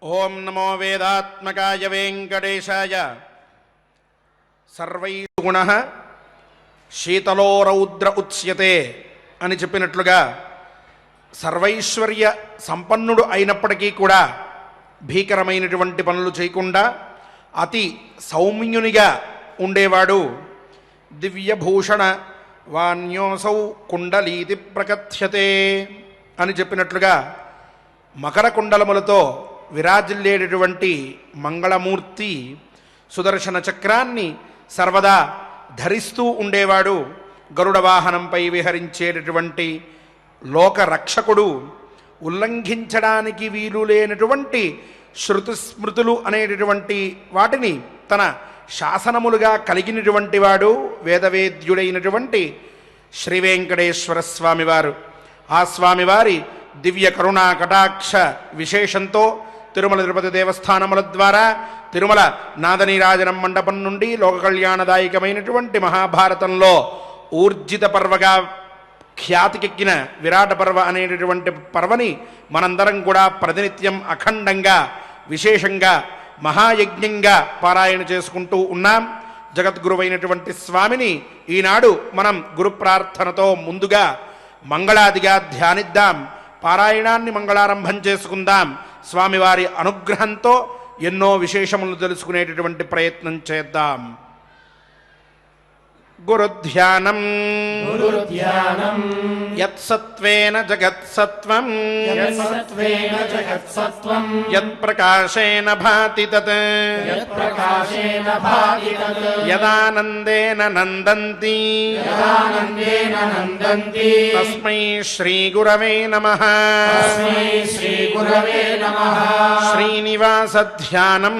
ఓం నమో వేదాత్మకాయ వెంకటేశాయ. సర్వైర్గుణః శీతలో రౌద్ర ఉచ్యతే అని చెప్పినట్లుగా సర్వైశ్వర్య సంపన్నుడు అయినప్పటికీ కూడా భీకరమైనటువంటి పనులు చేయకుండా అతి సౌమ్యునిగా ఉండేవాడు. దివ్యభూషణ వాణ్యోసౌ కుండలీతి ప్రకథ్యతే అని చెప్పినట్లుగా మకర కుండలములతో విరాజిల్లేటటువంటి మంగళమూర్తి సుదర్శన చక్రాన్ని సర్వదా ధరిస్తూ ఉండేవాడు. గరుడ వాహనంపై విహరించేటటువంటి లోకరక్షకుడు. ఉల్లంఘించడానికి వీలు లేనటువంటి శృతిస్మృతులు అనేటటువంటి వాటిని తన శాసనములుగా కలిగినటువంటి వాడు వేదవేద్యుడైనటువంటి శ్రీ వెంకటేశ్వర స్వామివారు. ఆ స్వామివారి దివ్య కరుణా కటాక్ష విశేషంతో తిరుమల తిరుపతి దేవస్థానముల ద్వారా తిరుమల నాదనీరాజనం మండపం నుండి లోక కళ్యాణదాయకమైనటువంటి మహాభారతంలో ఊర్జిత పర్వగా ఖ్యాతికెక్కిన విరాట పర్వ అనేటటువంటి పర్వని మనందరం కూడా ప్రతినిత్యం అఖండంగా విశేషంగా మహాయజ్ఞంగా పారాయణ చేసుకుంటూ ఉన్నాం. జగద్గురువైనటువంటి స్వామిని ఈనాడు మనం గురు ప్రార్థనతో ముందుగా మంగళాదిగా ధ్యానిద్దాం. పారాయణాన్ని మంగళారంభం చేసుకుందాం. స్వామివారి అనుగ్రహంతో ఎన్నో విశేషములను తెలుసుకునేటటువంటి ప్రయత్నం చేద్దాం. గురుధ్యానం యత్సత్వేన జగత్సత్వం యత్ప్రకాశేన భాతి తత్ యదానందేన నందంతి తస్మై శ్రీ గురవే నమః. శ్రీనివాసధ్యానం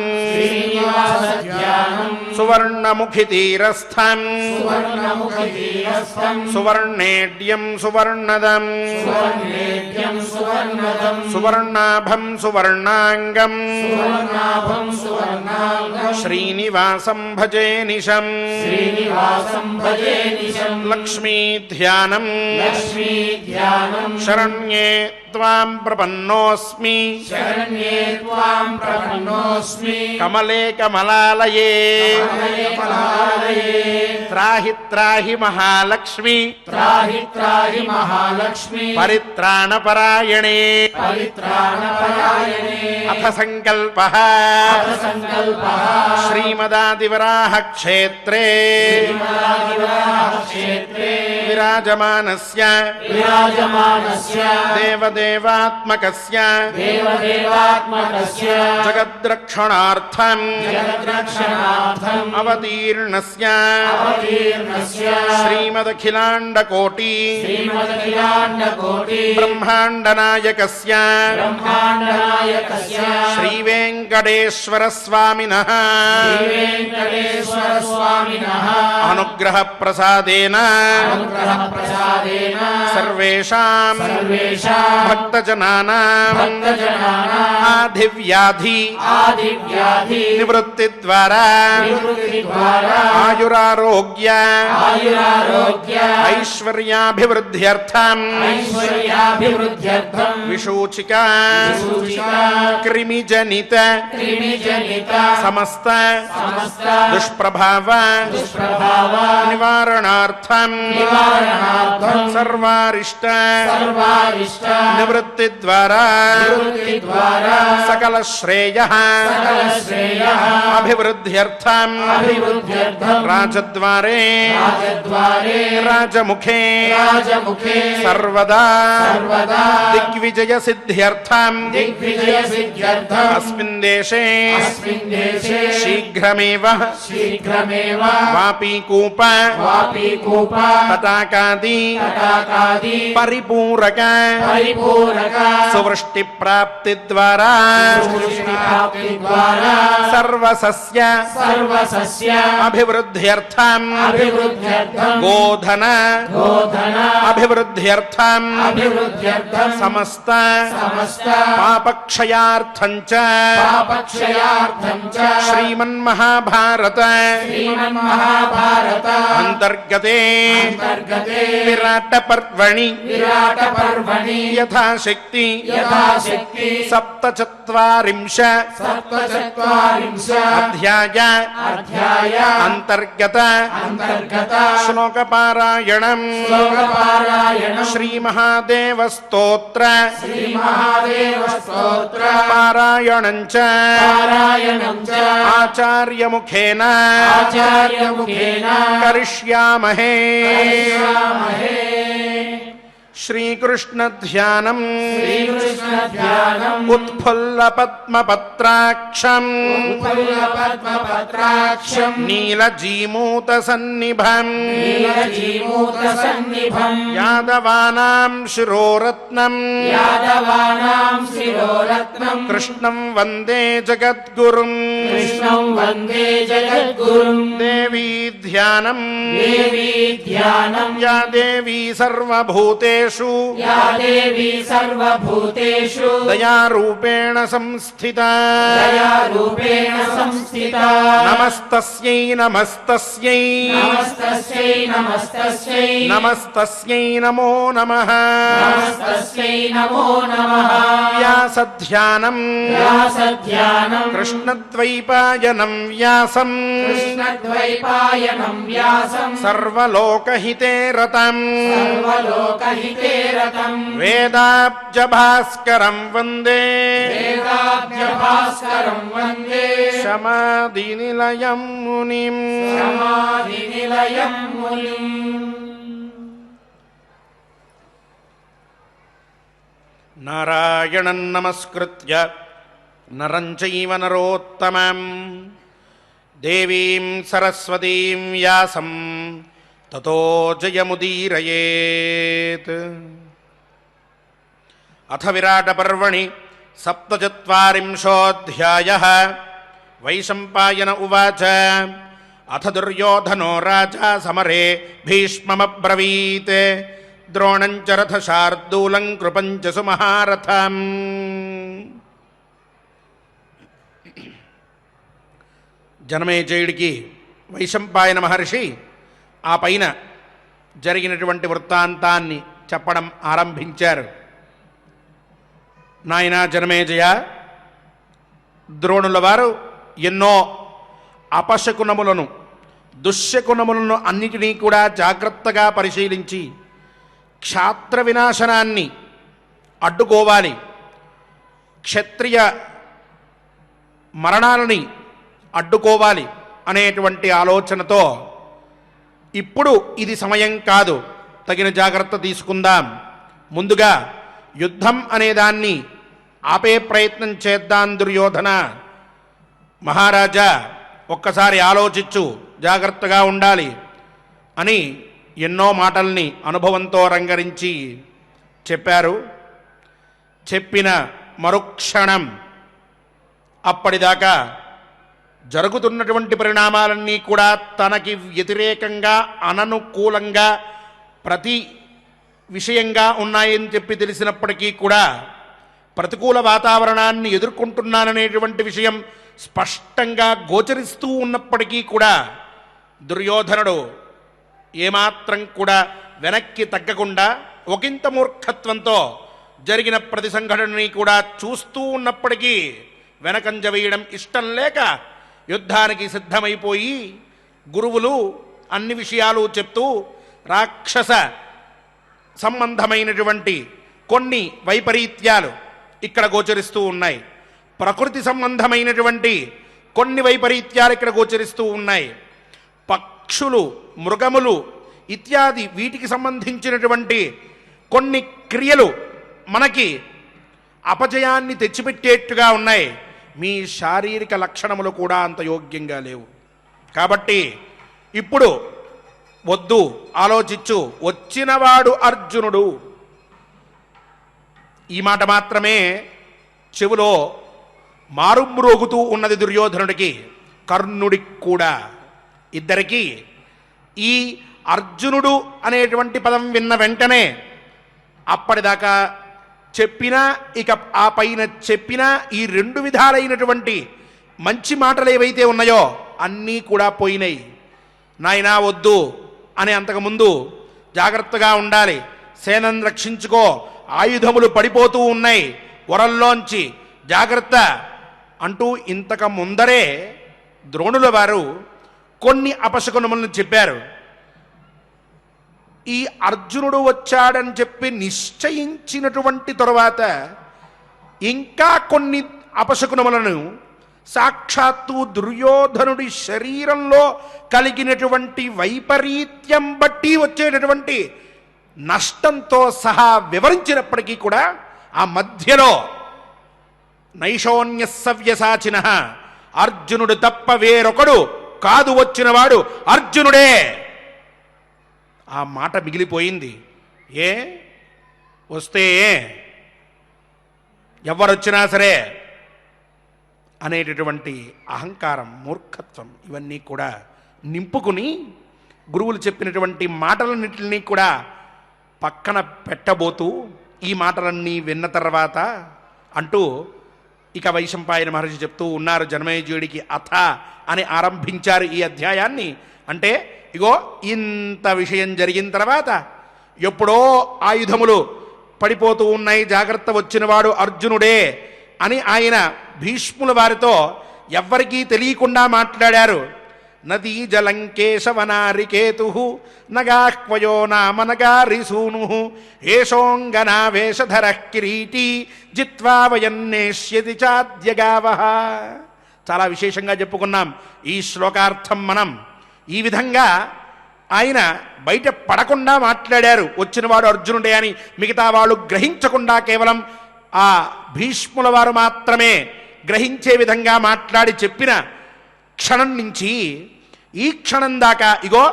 సువర్ణముఖి తీరస్థం సువర్ణేడ్యం సువర్ణదం సువర్ణాభం సువర్ణాంగం శ్రీనివాసం భజే నిశం. లక్ష్మీధ్యానం శరణ్యే త్వాం ప్రపన్నోస్మి కమలే కమలాలయే త్రాహి త్రాహి మహాలక్ష్మి పరిత్రాణపరాయణే అథ సంకల్పః శ్రీమదాదివరాహ క్షేత్రే విరాజమానస్య దేవదేవాత్మకస్య జగద్రక్షణార్థం అవతీర్ణస్య శ్రీమదఖిలాండకోటి బ్రహ్మాండనాయకస్య శ్రీవేంకటేశ్వర స్వామినః అనుగ్రహ ప్రసాదేన సర్వేషాం భక్తజనానాం ఆదివ్యాధి నివృత్తి ద్వారా ఆయురారోగ్య ఐశ్వర్యాభివృద్ధ్యర్థం విశూచిక క్రిమిజనిత సమస్త దుష్ప్రభావ నివారణార్థం సర్వారిష్ట నివృత్తి ద్వారా సకల శ్రేయ అభివృద్ధ్యర్థం రాజద్వారే రాజముఖే సర్వదా దిగ్విజయ సిద్ధ్యర్థం అస్మిన్ దేశే శీఘ్రమేవ వాపీకూప తటాకాది పరిపూరక సువృష్టి ప్రాప్తి ద్వారా సర్వసస్య అభివృద్ధ్యర్థం గోధన అభివృద్ధ్యర్థం సమస్త పాపక్షయార్థం చ శ్రీమన్మహాభారత అంతర్గతే విరాట పర్వణి విరాటపర్వణి యథాశక్తి యథాశక్తి సప్తచత్వారింశ అధ్యాయ అంతర్గత శ్లోకపారాయణం శ్రీమహాదేవ స్తోత్ర పారాయణం చ ఆచార్యముఖేన కరిష్యామహే. శ్రీకృష్ణ ధ్యానం ఉత్ఫుల్ల పద్మపత్రాక్షం నీలజీమూత సన్నిభం యాదవానాం శిరోరత్నం కృష్ణం వందే జగద్గురుం దేవీ ధ్యానం యా దేవీ సర్వభూతేషు దయారూపేణ సంస్థితా నమస్తస్యై నమస్తస్యై నమస్తస్యై నమో నమః వ్యాసధ్యానం కృష్ణద్వైపాయనం వ్యాసం సర్వలోకహితే రతం వేదాబ్జభాస్కరం వందే శమాధినిలయం మునిం. నారాయణం నమస్కృత్య నరం చైవ నరోత్తమం దేవీం సరస్వతీం వ్యాసం తతో జయముదీరయేత్. అథ విరాటపర్వణి సప్తచత్వారింశోऽధ్యాయः. వైశంపాయన ఉవాచ అథ దుర్యోధనో రాజా సమరే భీష్మమబ్రవీత్ ద్రోణం చ రథశార్దూలం కృపం చ సుమహారథం. జనమేజయుడికి వైశంపాయన మహర్షి ఆ పైన జరిగినటువంటి వృత్తాంతాన్ని చెప్పడం ఆరంభించారు. నాయనా జనమేజయ, ద్రోణుల వారు ఎన్నో అపశకునములను దుశ్శకునములను అన్నిటినీ కూడా జాగ్రత్తగా పరిశీలించి క్షాత్ర వినాశనాన్ని అడ్డుకోవాలి, క్షత్రియ మరణాలని అడ్డుకోవాలి అనేటువంటి ఆలోచనతో ఇప్పుడు ఇది సమయం కాదు, తగిన జాగ్రత్త తీసుకుందాం, ముందుగా యుద్ధం అనేదాన్ని ఆపే ప్రయత్నం చేద్దాం దుర్యోధన. మహారాజా ఒక్కసారి ఆలోచించు, జాగ్రత్తగా ఉండాలి అని ఎన్నో మాటల్ని అనుభవంతో రంగరించి చెప్పారు. చెప్పిన మరుక్షణం అప్పటిదాకా జరుగుతున్నటువంటి పరిణామాలన్నీ కూడా తనకి వ్యతిరేకంగా అననుకూలంగా ప్రతి విషయంగా ఉన్నాయని చెప్పి తెలిసినప్పటికీ కూడా ప్రతికూల వాతావరణాన్ని ఎదుర్కొంటున్నాననేటువంటి విషయం స్పష్టంగా గోచరిస్తూ ఉన్నప్పటికీ కూడా దుర్యోధనుడు ఏమాత్రం కూడా వెనక్కి తగ్గకుండా ఒకంత మూర్ఖత్వంతో జరిగిన ప్రతి సంఘటనని కూడా చూస్తూ ఉన్నప్పటికీ వెనకంజ వేయడం ఇష్టం లేక యుద్ధానికి సిద్ధమైపోయి గురువులు అన్ని విషయాలు చెప్తూ రాక్షస సంబంధమైనటువంటి కొన్ని వైపరీత్యాలు ఇక్కడ గోచరిస్తూ ఉన్నాయి, ప్రకృతి సంబంధమైనటువంటి కొన్ని వైపరీత్యాలు ఇక్కడ గోచరిస్తూ ఉన్నాయి, పక్షులు మృగములు ఇత్యాది వీటికి సంబంధించినటువంటి కొన్ని క్రియలు మనకి అపజయాన్ని తెచ్చిపెట్టేట్టుగా ఉన్నాయి. మీ శారీరక లక్షణములు కూడా అంత యోగ్యంగా లేవు. కాబట్టి ఇప్పుడు వద్దు, ఆలోచించు, వచ్చినవాడు అర్జునుడు. ఈ మాట మాత్రమే చెవులో మారుమ్రోగుతూ ఉన్నది దుర్యోధనుడికి, కర్ణుడికి కూడా. ఇద్దరికీ ఈ అర్జునుడు అనేటువంటి పదం విన్న వెంటనే అప్పటిదాకా చెప్పినా ఇక ఆ పైన చెప్పినా ఈ రెండు విధాలైనటువంటి మంచి మాటలు ఏవైతే ఉన్నాయో అన్నీ కూడా పోయినాయి. నాయనా వద్దు అని అంతకుముందు జాగ్రత్తగా ఉండాలి, సేనను రక్షించుకో, ఆయుధములు పడిపోతూ ఉన్నాయి వరల్లోంచి, జాగ్రత్త అంటూ ఇంతకు ముందరే ద్రోణుల వారు కొన్ని అపశకునములను చెప్పారు. ఈ అర్జునుడు వచ్చాడని చెప్పి నిశ్చయించినటువంటి తరువాత ఇంకా కొన్ని అపశకునములను సాక్షాత్తు దుర్యోధనుడి శరీరంలో కలిగినటువంటి వైపరీత్యం బట్టి వచ్చేటటువంటి నష్టంతో సహా వివరించినప్పటికీ కూడా ఆ మధ్యలో నైషోన్య సవ్యసాచిన అర్జునుడు తప్ప వేరొకడు కాదు వచ్చినవాడు అర్జునుడే, ఆ మాట మిగిలిపోయింది. ఏ వస్తే ఎవరొచ్చినా సరే అనేటటువంటి అహంకారం, మూర్ఖత్వం ఇవన్నీ కూడా నింపుకుని గురువులు చెప్పినటువంటి మాటలన్నింటినీ కూడా పక్కన పెట్టబోతూ ఈ మాటలన్నీ విన్న తర్వాత అంటూ ఇక వైశంపాయన మహర్షి చెప్తూ ఉన్నారు, జనమేజయుడికి అథ అని ఆరంభించారు ఈ అధ్యాయాన్ని. అంటే ఇగో ఇంత విషయం జరిగిన తర్వాత ఎప్పుడో ఆయుధములు పడిపోతూ ఉన్నాయి, జాగ్రత్త, వచ్చినవాడు అర్జునుడే అని ఆయన భీష్ముల వారితో ఎవ్వరికీ తెలియకుండా మాట్లాడారు. నదీ జలంకేశవనారికేతు నగాహ్వయో నామ నగారిసూను ఏషోంగనావేషధర కిరీటీ జిత్వా వయన్నేష్యతి చాద్యగావ. చాలా విశేషంగా చెప్పుకున్నాం ఈ శ్లోకార్థం మనం. ఈ విధంగా ఆయన బయట పడకుండా మాట్లాడారు, వచ్చినవాడు అర్జునుడే అని. మిగతా వాళ్ళు గ్రహించకుండా కేవలం ఆ భీష్ముల వారు మాత్రమే గ్రహించే విధంగా మాట్లాడి చెప్పిన క్షణం నుంచి ఈ క్షణం దాకా ఇగో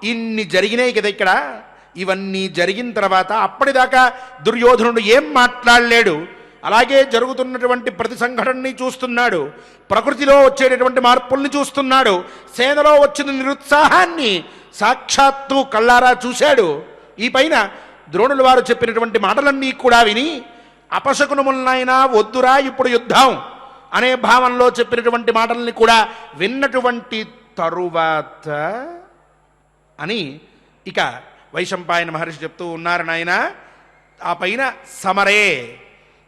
ఇన్ని జరిగినాయి కదా ఇక్కడ. ఇవన్నీ జరిగిన తర్వాత అప్పటిదాకా దుర్యోధనుడు ఏం మాట్లాడలేడు. అలాగే జరుగుతున్నటువంటి ప్రతి సంఘటనని చూస్తున్నాడు, ప్రకృతిలో వచ్చేటటువంటి మార్పుల్ని చూస్తున్నాడు, సేనలో వచ్చిన నిరుత్సాహాన్ని సాక్షాత్తు కళ్ళారా చూశాడు. ఈ పైన ద్రోణుల వారు చెప్పినటువంటి మాటలన్నీ కూడా విని అపశకునములనైనా వద్దురా ఇప్పుడు యుద్ధం అనే భావంలో చెప్పినటువంటి మాటల్ని కూడా విన్నటువంటి తరువాత అని ఇక వైశంపాయన మహర్షి చెప్తూ ఉన్నారు, నాయన ఆ పైన సమరే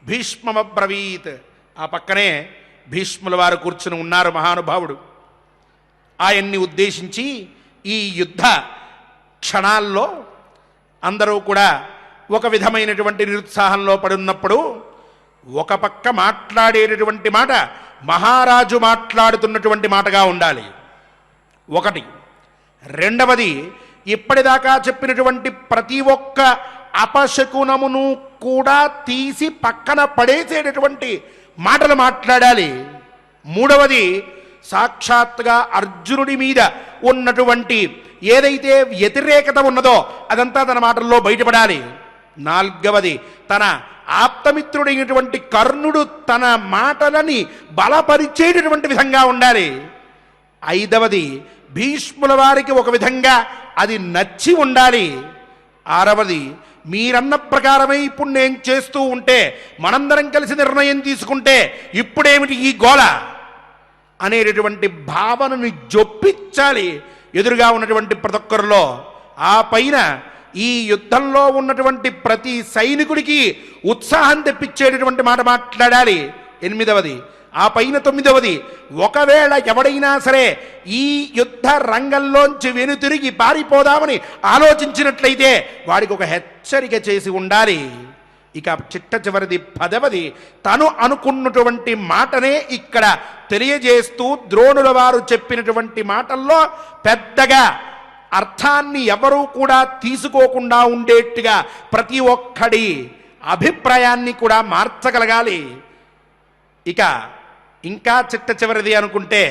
భీష్మబ్రవీత్. ఆ పక్కనే భీష్ముల వారు కూర్చుని ఉన్నారు మహానుభావుడు. ఆయన్ని ఉద్దేశించి ఈ యుద్ధ క్షణాల్లో అందరూ కూడా ఒక విధమైనటువంటి నిరుత్సాహంలో పడున్నప్పుడు ఒక పక్క మాట్లాడేటటువంటి మాట మహారాజు మాట్లాడుతున్నటువంటి మాటగా ఉండాలి ఒకటి. రెండవది, ఇప్పటిదాకా చెప్పినటువంటి ప్రతి ఒక్క అపశకునమును కూడా తీసి పక్కన పడేసేటటువంటి మాటలు మాట్లాడాలి. మూడవది, సాక్షాత్తుగా అర్జునుడి మీద ఉన్నటువంటి ఏదైతే వ్యతిరేకత ఉన్నదో అదంతా తన మాటల్లో బయటపడాలి. నాలుగవది, తన ఆప్తమిత్రుడైనటువంటి కర్ణుడు తన మాటలని బలపరిచేటటువంటి విధంగా ఉండాలి. ఐదవది, భీష్ముల వారికి ఒక విధంగా అది నచ్చి ఉండాలి. ఆరవది, మీరన్న ప్రకారమే ఇప్పుడు నేను చేస్తూ ఉంటే, మనందరం కలిసి నిర్ణయం తీసుకుంటే ఇప్పుడేమిటి ఈ గోల అనేటటువంటి భావనని జొప్పించాలి ఎదురుగా ఉన్నటువంటి ప్రతి ఒక్కరిలో. ఆ పైన ఈ యుద్ధంలో ఉన్నటువంటి ప్రతి సైనికుడికి ఉత్సాహం తెప్పించేటటువంటి మాట మాట్లాడాలి. ఎనిమిదవది. ఆ పైన తొమ్మిదవది, ఒకవేళ ఎవడైనా సరే ఈ యుద్ధ రంగంలోంచి వెనుతిరిగి పారిపోదామని ఆలోచించినట్లయితే వాడికి ఒక హెచ్చరిక చేసి ఉండాలి. ఇక చిట్ట చివరిది పదవది, తను అనుకున్నటువంటి మాటనే ఇక్కడ తెలియజేస్తూ ద్రోణుల వారు చెప్పినటువంటి మాటల్లో పెద్దగా అర్థాన్ని ఎవరూ కూడా తీసుకోకుండా ఉండేట్టుగా ప్రతి ఒక్కడి అభిప్రాయాన్ని కూడా మార్చగలగాలి. ఇక ఇంకా చిట్ట చివరిది అనుకుంటే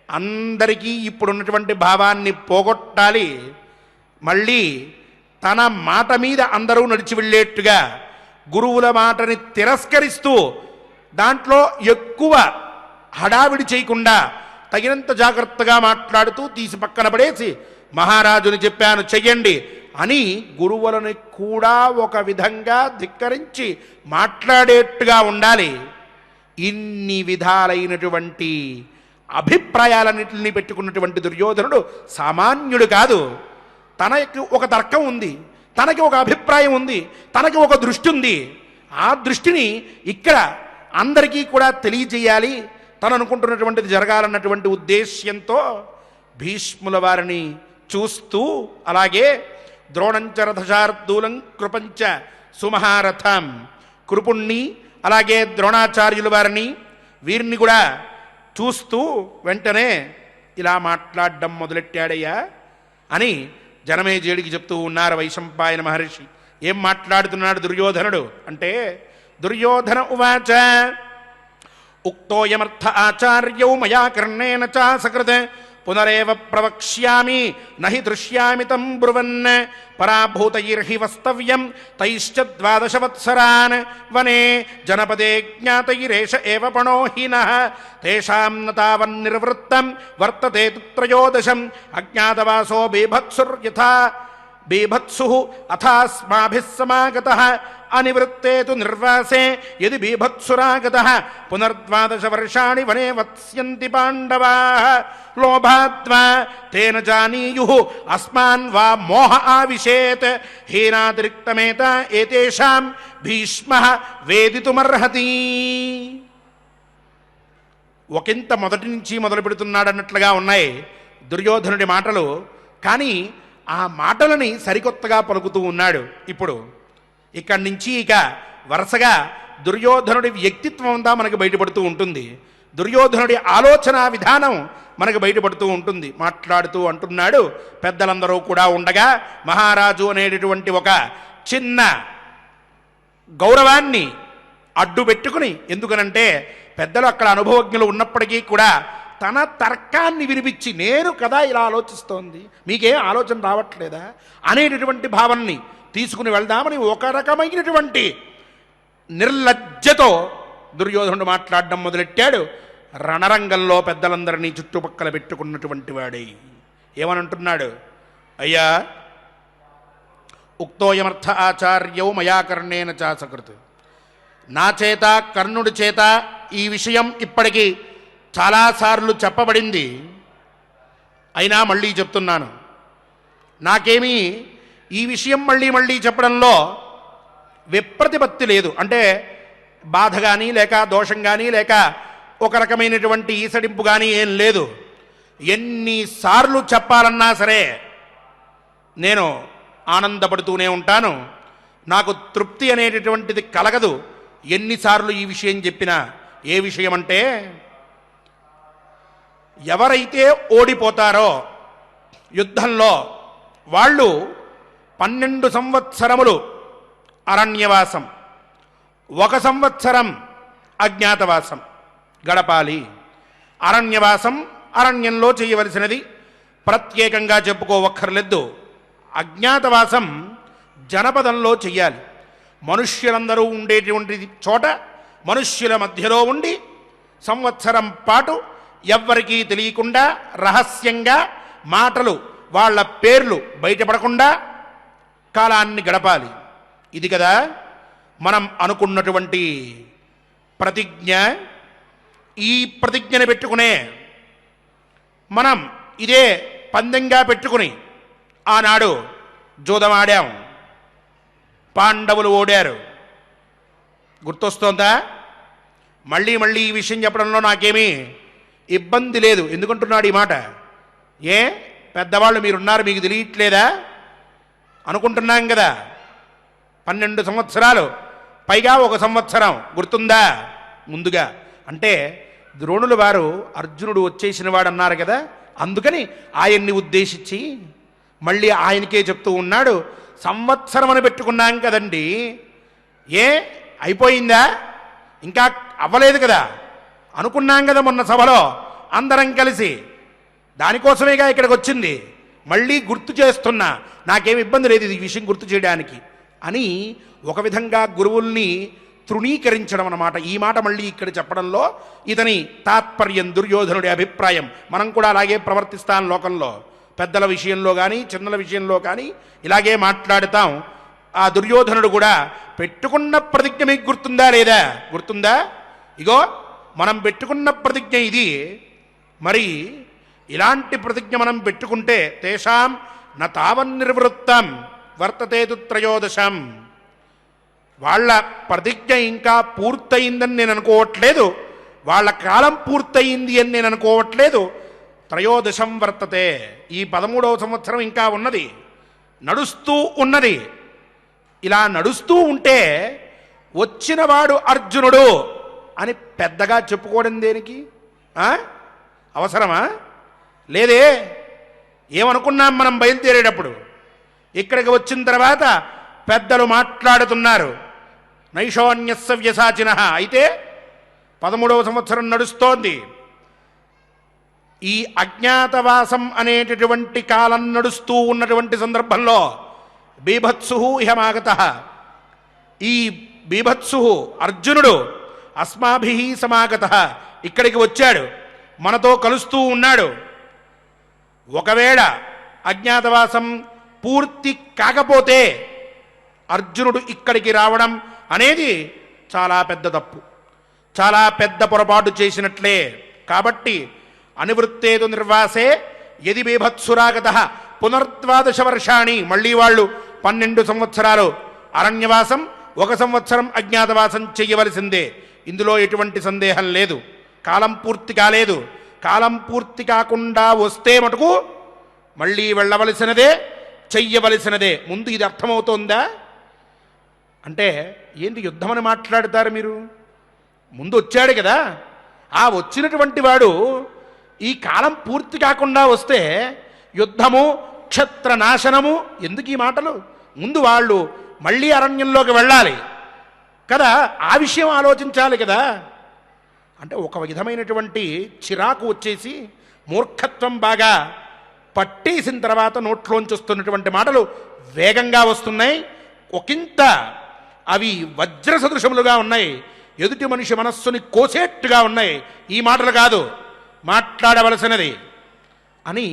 అందరికీ ఇప్పుడున్నటువంటి భావాన్ని పోగొట్టాలి. మళ్ళీ తన మాట మీద అందరూ నడిచి వెళ్ళేట్టుగా గురువుల మాటని తిరస్కరిస్తూ దాంట్లో ఎక్కువ హడావిడి చేయకుండా తగినంత జాగ్రత్తగా మాట్లాడుతూ తీసి పక్కన పడేసి మహారాజుని చెప్పాను చెయ్యండి అని గురువులని కూడా ఒక విధంగా ధిక్కరించి మాట్లాడేట్టుగా ఉండాలి. ఇన్ని విధాలైనటువంటి అభిప్రాయాలన్నింటినీ పెట్టుకున్నటువంటి దుర్యోధనుడు సామాన్యుడు కాదు. తనకు ఒక తర్కం ఉంది, తనకి ఒక అభిప్రాయం ఉంది, తనకి ఒక దృష్టి ఉంది. ఆ దృష్టిని ఇక్కడ అందరికీ కూడా తెలియజేయాలి, తను అనుకుంటున్నటువంటిది జరగాలన్నటువంటి ఉద్దేశ్యంతో భీష్ముల వారిని చూస్తూ, అలాగే ద్రోణంచ రథశార్దూలం కృపంచ సుమహారథం, కృపుణ్ణి అలాగే ద్రోణాచార్యుల వారిని వీరిని కూడా చూస్తూ వెంటనే ఇలా మాట్లాడడం మొదలెట్టాడయ్యా అని జనమేజయుడికి చెప్తూ ఉన్నారు వైశంపాయన మహర్షి. ఏం మాట్లాడుతున్నాడు దుర్యోధనుడు అంటే, దుర్యోధన ఉవాచ ఉక్తోయమర్థ ఆచార్యౌ మయా కర్ణేన చ సకృత్ పునరేవ ప్రవక్ష్యామి నహి దృశ్యామి తం బ్రువన్ పరాభూతైర్హి వస్తవ్యం తైశ్చ 12 వత్సరాన్ వనే జనపదే జ్ఞాతైరేష ఏవ పణో హినః తేషాం న తావన్నిర్వృత్తం వర్తతే త్రయోదశం అజ్ఞాతవాసో బీభత్సుర్యథా బీభత్సు అథాస్మాభిः సమాగతః అనివృత్తే తు నిర్వాసే యది బీభత్సురాగతః పునర్12 వర్షాణి వనే వత్స్యంతి పాండవాః లోభాద్వా తేన జానీయుః అస్మాన్ వా మోహ ఆవిశేత్ హీనాతిరిక్తమేత ఏతేషాం భీష్మః వేదితుమర్హతి. ఒకంత మొదటి నుంచి మొదలు పెడుతున్నాడన్నట్లుగా ఉన్నాయి దుర్యోధనుడి మాటలు, కానీ ఆ మాటలని సరికొత్తగా పలుకుతూ ఉన్నాడు. ఇప్పుడు ఇక్కడి నుంచి ఇక వరుసగా దుర్యోధనుడి వ్యక్తిత్వం అంతా మనకు బయటపడుతూ ఉంటుంది, దుర్యోధనుడి ఆలోచన విధానం మనకు బయటపడుతూ ఉంటుంది. మాట్లాడుతూ అంటున్నాడు, పెద్దలందరూ కూడా ఉండగా మహారాజు అనేటటువంటి ఒక చిన్న గౌరవాన్ని అడ్డు పెట్టుకుని, ఎందుకనంటే పెద్దలు అక్కడ అనుభవజ్ఞులు ఉన్నప్పటికీ కూడా తన తర్కాన్ని వినిపించి, నేను కదా ఇలా ఆలోచిస్తోంది, మీకేం ఆలోచన రావట్లేదా అనేటటువంటి భావనని తీసుకుని వెళ్దామని ఒక రకమైనటువంటి నిర్లజ్జతో దుర్యోధనుడు మాట్లాడడం మొదలెట్టాడు. రణరంగంలో పెద్దలందరినీ చుట్టుపక్కల పెట్టుకున్నటువంటి వాడే ఏమనంటున్నాడు, అయ్యా ఉక్తోయమర్థ ఆచార్యౌ మయా కర్ణేన చ సకృత్, నా చేత కర్ణుడి చేత ఈ విషయం ఇప్పటికీ చాలాసార్లు చెప్పబడింది, అయినా మళ్ళీ చెప్తున్నాను. నాకేమీ ఈ విషయం మళ్ళీ మళ్ళీ చెప్పడంలో విప్రతిపత్తి లేదు, అంటే బాధ కానీ లేక దోషం కానీ లేక ఒక రకమైనటువంటి ఈసడింపు కానీ ఏం లేదు. ఎన్నిసార్లు చెప్పాలన్నా సరే నేను ఆనందపడుతూనే ఉంటాను, నాకు తృప్తి అనేటటువంటిది కలగదు ఎన్నిసార్లు ఈ విషయం చెప్పినా. ఏ విషయం అంటే, ఎవరైతే ఓడిపోతారో యుద్ధంలో వాళ్ళు 12 సంవత్సరములు అరణ్యవాసం, 1 సంవత్సరం అజ్ఞాతవాసం గడపాలి. అరణ్యవాసం అరణ్యంలో చేయవలసినది, ప్రత్యేకంగా చెప్పుకోవక్కర్లేదు. అజ్ఞాతవాసం జనపదంలో చెయ్యాలి. మనుష్యులందరూ ఉండేటువంటి చోట మనుష్యుల మధ్యలో ఉండి సంవత్సరం పాటు ఎవ్వరికీ తెలియకుండా రహస్యంగా మాటలు వాళ్ళ పేర్లు బయటపడకుండా కాలాన్ని గడపాలి. ఇది కదా మనం అనుకున్నటువంటి ప్రతిజ్ఞ. ఈ ప్రతిజ్ఞను పెట్టుకునే మనం ఇదే పందెంగా పెట్టుకుని ఆనాడు జూదమాడాం, పాండవులు ఓడారు. గుర్తొస్తోందా? మళ్ళీ మళ్ళీ ఈ విషయం చెప్పడంలో నాకేమీ ఇబ్బంది లేదు. ఎందుకంటున్నాడు ఈ మాట? ఏ పెద్దవాళ్ళు మీరున్నారు, మీకు తెలియట్లేదా అనుకుంటున్నాం కదా. 12 సంవత్సరాలు పైగా 1 సంవత్సరం గుర్తుందా ముందుగా? అంటే ద్రోణుల వారు అర్జునుడు వచ్చేసిన వాడు అన్నారు కదా, అందుకని ఆయన్ని ఉద్దేశించి మళ్ళీ ఆయనకే చెప్తూ ఉన్నాడు, సంవత్సరం అని పెట్టుకున్నాం కదండి, ఏ అయిపోయిందా? ఇంకా అవ్వలేదు కదా, అనుకున్నాం కదా మొన్న సభలో అందరం కలిసి, దానికోసమేగా ఇక్కడికి వచ్చింది. మళ్ళీ గుర్తు చేస్తున్నా, నాకేమి ఇబ్బంది లేదు ఈ విషయం గుర్తు చేయడానికి అని ఒక విధంగా గురువుల్ని తృణీకరించడం అన్నమాట. ఈ మాట మళ్ళీ ఇక్కడ చెప్పడంలో ఇతని తాత్పర్యం, దుర్యోధనుడి అభిప్రాయం. మనం కూడా అలాగే ప్రవర్తిస్తాం లోకంలో, పెద్దల విషయంలో కానీ చిన్నల విషయంలో కానీ ఇలాగే మాట్లాడుతాం. ఆ దుర్యోధనుడు కూడా పెట్టుకున్న ప్రతిజ్ఞ మీకు గుర్తుందా లేదా? గుర్తుందా? ఇగో మనం పెట్టుకున్న ప్రతిజ్ఞ ఇది. మరి ఇలాంటి ప్రతిజ్ఞ మనం పెట్టుకుంటే తేషాం న తావన్నిర్వృత్తం, వర్తతేతు త్రయోదశం. వాళ్ళ ప్రతిజ్ఞ ఇంకా పూర్తయిందని నేను అనుకోవట్లేదు, వాళ్ళ కాలం పూర్తయింది అని నేను అనుకోవట్లేదు. త్రయోదశం వర్తతే, ఈ 13వ సంవత్సరం ఇంకా ఉన్నది, నడుస్తూ ఉన్నది. ఇలా నడుస్తూ ఉంటే వచ్చినవాడు అర్జునుడు అని పెద్దగా చెప్పుకోవడం దేనికి? అవసరమా? లేదే. ఏమనుకున్నాం మనం బయలుదేరేటప్పుడు? ఇక్కడికి వచ్చిన తర్వాత పెద్దలు మాట్లాడుతున్నారు, నైషోన్యస్య వ్యసాచిన. అయితే 13వ సంవత్సరం నడుస్తోంది. ఈ అజ్ఞాతవాసం అనేటటువంటి కాలం నడుస్తూ ఉన్నటువంటి సందర్భంలో బీభత్సు ఇహమాగత, ఈ బీభత్సు అర్జునుడు అస్మాభి సమాగత, ఇక్కడికి వచ్చాడు, మనతో కలుస్తూ ఉన్నాడు. ఒకవేళ అజ్ఞాతవాసం పూర్తి కాకపోతే అర్జునుడు ఇక్కడికి రావడం అనేది చాలా పెద్ద తప్పు, చాలా పెద్ద పొరపాటు చేసినట్లే. కాబట్టి అనివృత్తేదు నిర్వాసే యది బీభత్సురాగత పునర్ద్వాదశ వర్షాణి, మళ్ళీ వాళ్ళు 12 సంవత్సరాలు అరణ్యవాసం, 1 సంవత్సరం అజ్ఞాతవాసం చెయ్యవలసిందే. ఇందులో ఎటువంటి సందేహం లేదు. కాలం పూర్తి కాలేదు. కాలం పూర్తి కాకుండా వస్తే మటుకు మళ్ళీ వెళ్ళవలసినదే, చెయ్యవలసినదే. ముందు ఇది అర్థమవుతోందా? అంటే ఏంటి యుద్ధమని మాట్లాడతారు మీరు? ముందు వచ్చాడు కదా, ఆ వచ్చినటువంటి వాడు ఈ కాలం పూర్తి కాకుండా వస్తే యుద్ధము, క్షత్రనాశనము, ఎందుకు ఈ మాటలు? ముందు వాళ్ళు మళ్ళీ అరణ్యంలోకి వెళ్ళాలి కదా, ఆ విషయం ఆలోచించాలి కదా. అంటే ఒక విధమైనటువంటి చిరాకు వచ్చేసి మూర్ఖత్వం బాగా పట్టేసిన తర్వాత నోట్లోంచి వస్తున్నటువంటి మాటలు వేగంగా వస్తున్నాయి. ఒకంత అవి వజ్ర సదృశములుగా ఉన్నాయి, ఎదుటి మనిషి మనస్సుని కోసేట్టుగా ఉన్నాయి. ఈ మాటలు కాదు మాట్లాడవలసినది అని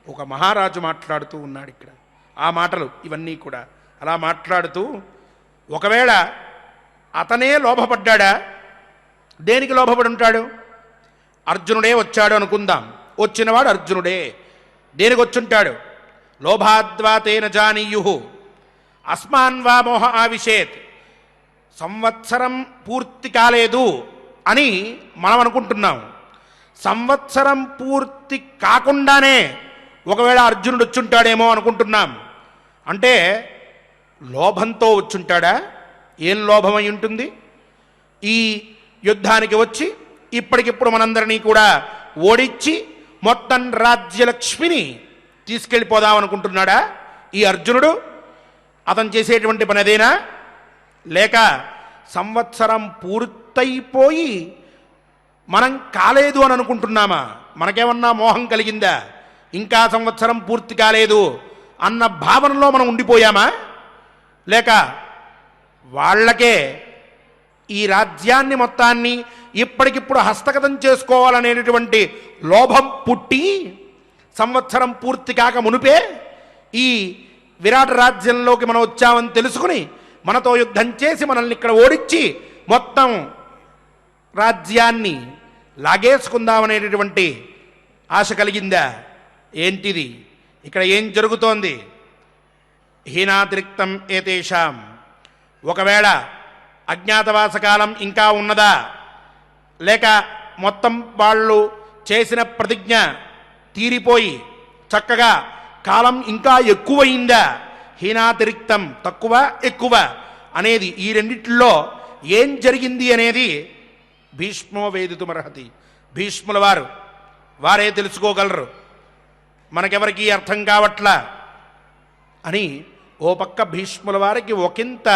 ఒక మహారాజు మాట్లాడుతూ ఉన్నాడు ఇక్కడ. ఆ మాటలు ఇవన్నీ కూడా అలా మాట్లాడుతూ, ఒకవేళ అతనే లోభపడ్డా, దేనికి లోభపడి ఉంటాడు? అర్జునుడే వచ్చాడు అనుకుందాం. వచ్చినవాడు అర్జునుడే. దేనికి వచ్చుంటాడు? లోభాద్వా తేన జానీయు అస్మాన్వా మోహ ఆవిషేత్. సంవత్సరం పూర్తి కాలేదు అని మనం అనుకుంటున్నాం. సంవత్సరం పూర్తి కాకుండానే ఒకవేళ అర్జునుడు వచ్చుంటాడేమో అనుకుంటున్నాం. అంటే లోభంతో వచ్చుంటాడా? ఏం లోభమై ఉంటుంది? ఈ యుద్ధానికి వచ్చి ఇప్పటికిప్పుడు మనందరినీ కూడా ఓడించి మొత్తం రాజ్యలక్ష్మిని తీసుకెళ్ళిపోదాం అనుకుంటున్నాడా ఈ అర్జునుడు? అతను చేసేటువంటి పని అదేనా? లేక సంవత్సరం పూర్తయిపోయి మనం కాలేదు అని అనుకుంటున్నామా? మనకేమన్నా మోహం కలిగిందా? ఇంకా సంవత్సరం పూర్తి కాలేదు అన్న భావనలో మనం ఉండిపోయామా? లేక వాళ్ళకే ఈ రాజ్యాన్ని మొత్తాన్ని ఇప్పటికిప్పుడు హస్తగతం చేసుకోవాలనేటటువంటి లోభం పుట్టి సంవత్సరం పూర్తి కాక మునిపే ఈ విరాట రాజ్యంలోకి మనం వచ్చామని తెలుసుకుని మనతో యుద్ధం చేసి మనల్ని ఇక్కడ ఓడించి మొత్తం రాజ్యాన్ని లాగేసుకుందామనేటటువంటి ఆశ కలిగిందా? ఏంటిది? ఇక్కడ ఏం జరుగుతోంది? హీనాతిరిక్తం ఏతేషాం. ఒకవేళ అజ్ఞాతవాసకాలం ఇంకా ఉన్నదా, లేక మొత్తం వాళ్ళు చేసిన ప్రతిజ్ఞ తీరిపోయి చక్కగా కాలం ఇంకా ఎక్కువయిందా? హీనాతిరిక్తం తక్కువ ఎక్కువ అనేది ఈ రెండిట్లో ఏం జరిగింది అనేది భీష్మో వేదితుమర్హతి. భీష్ముల వారే తెలుసుకోగలరు, మనకెవరికి అర్థం కావట్లా అని ఓ పక్క భీష్ముల వారికి ఒకంత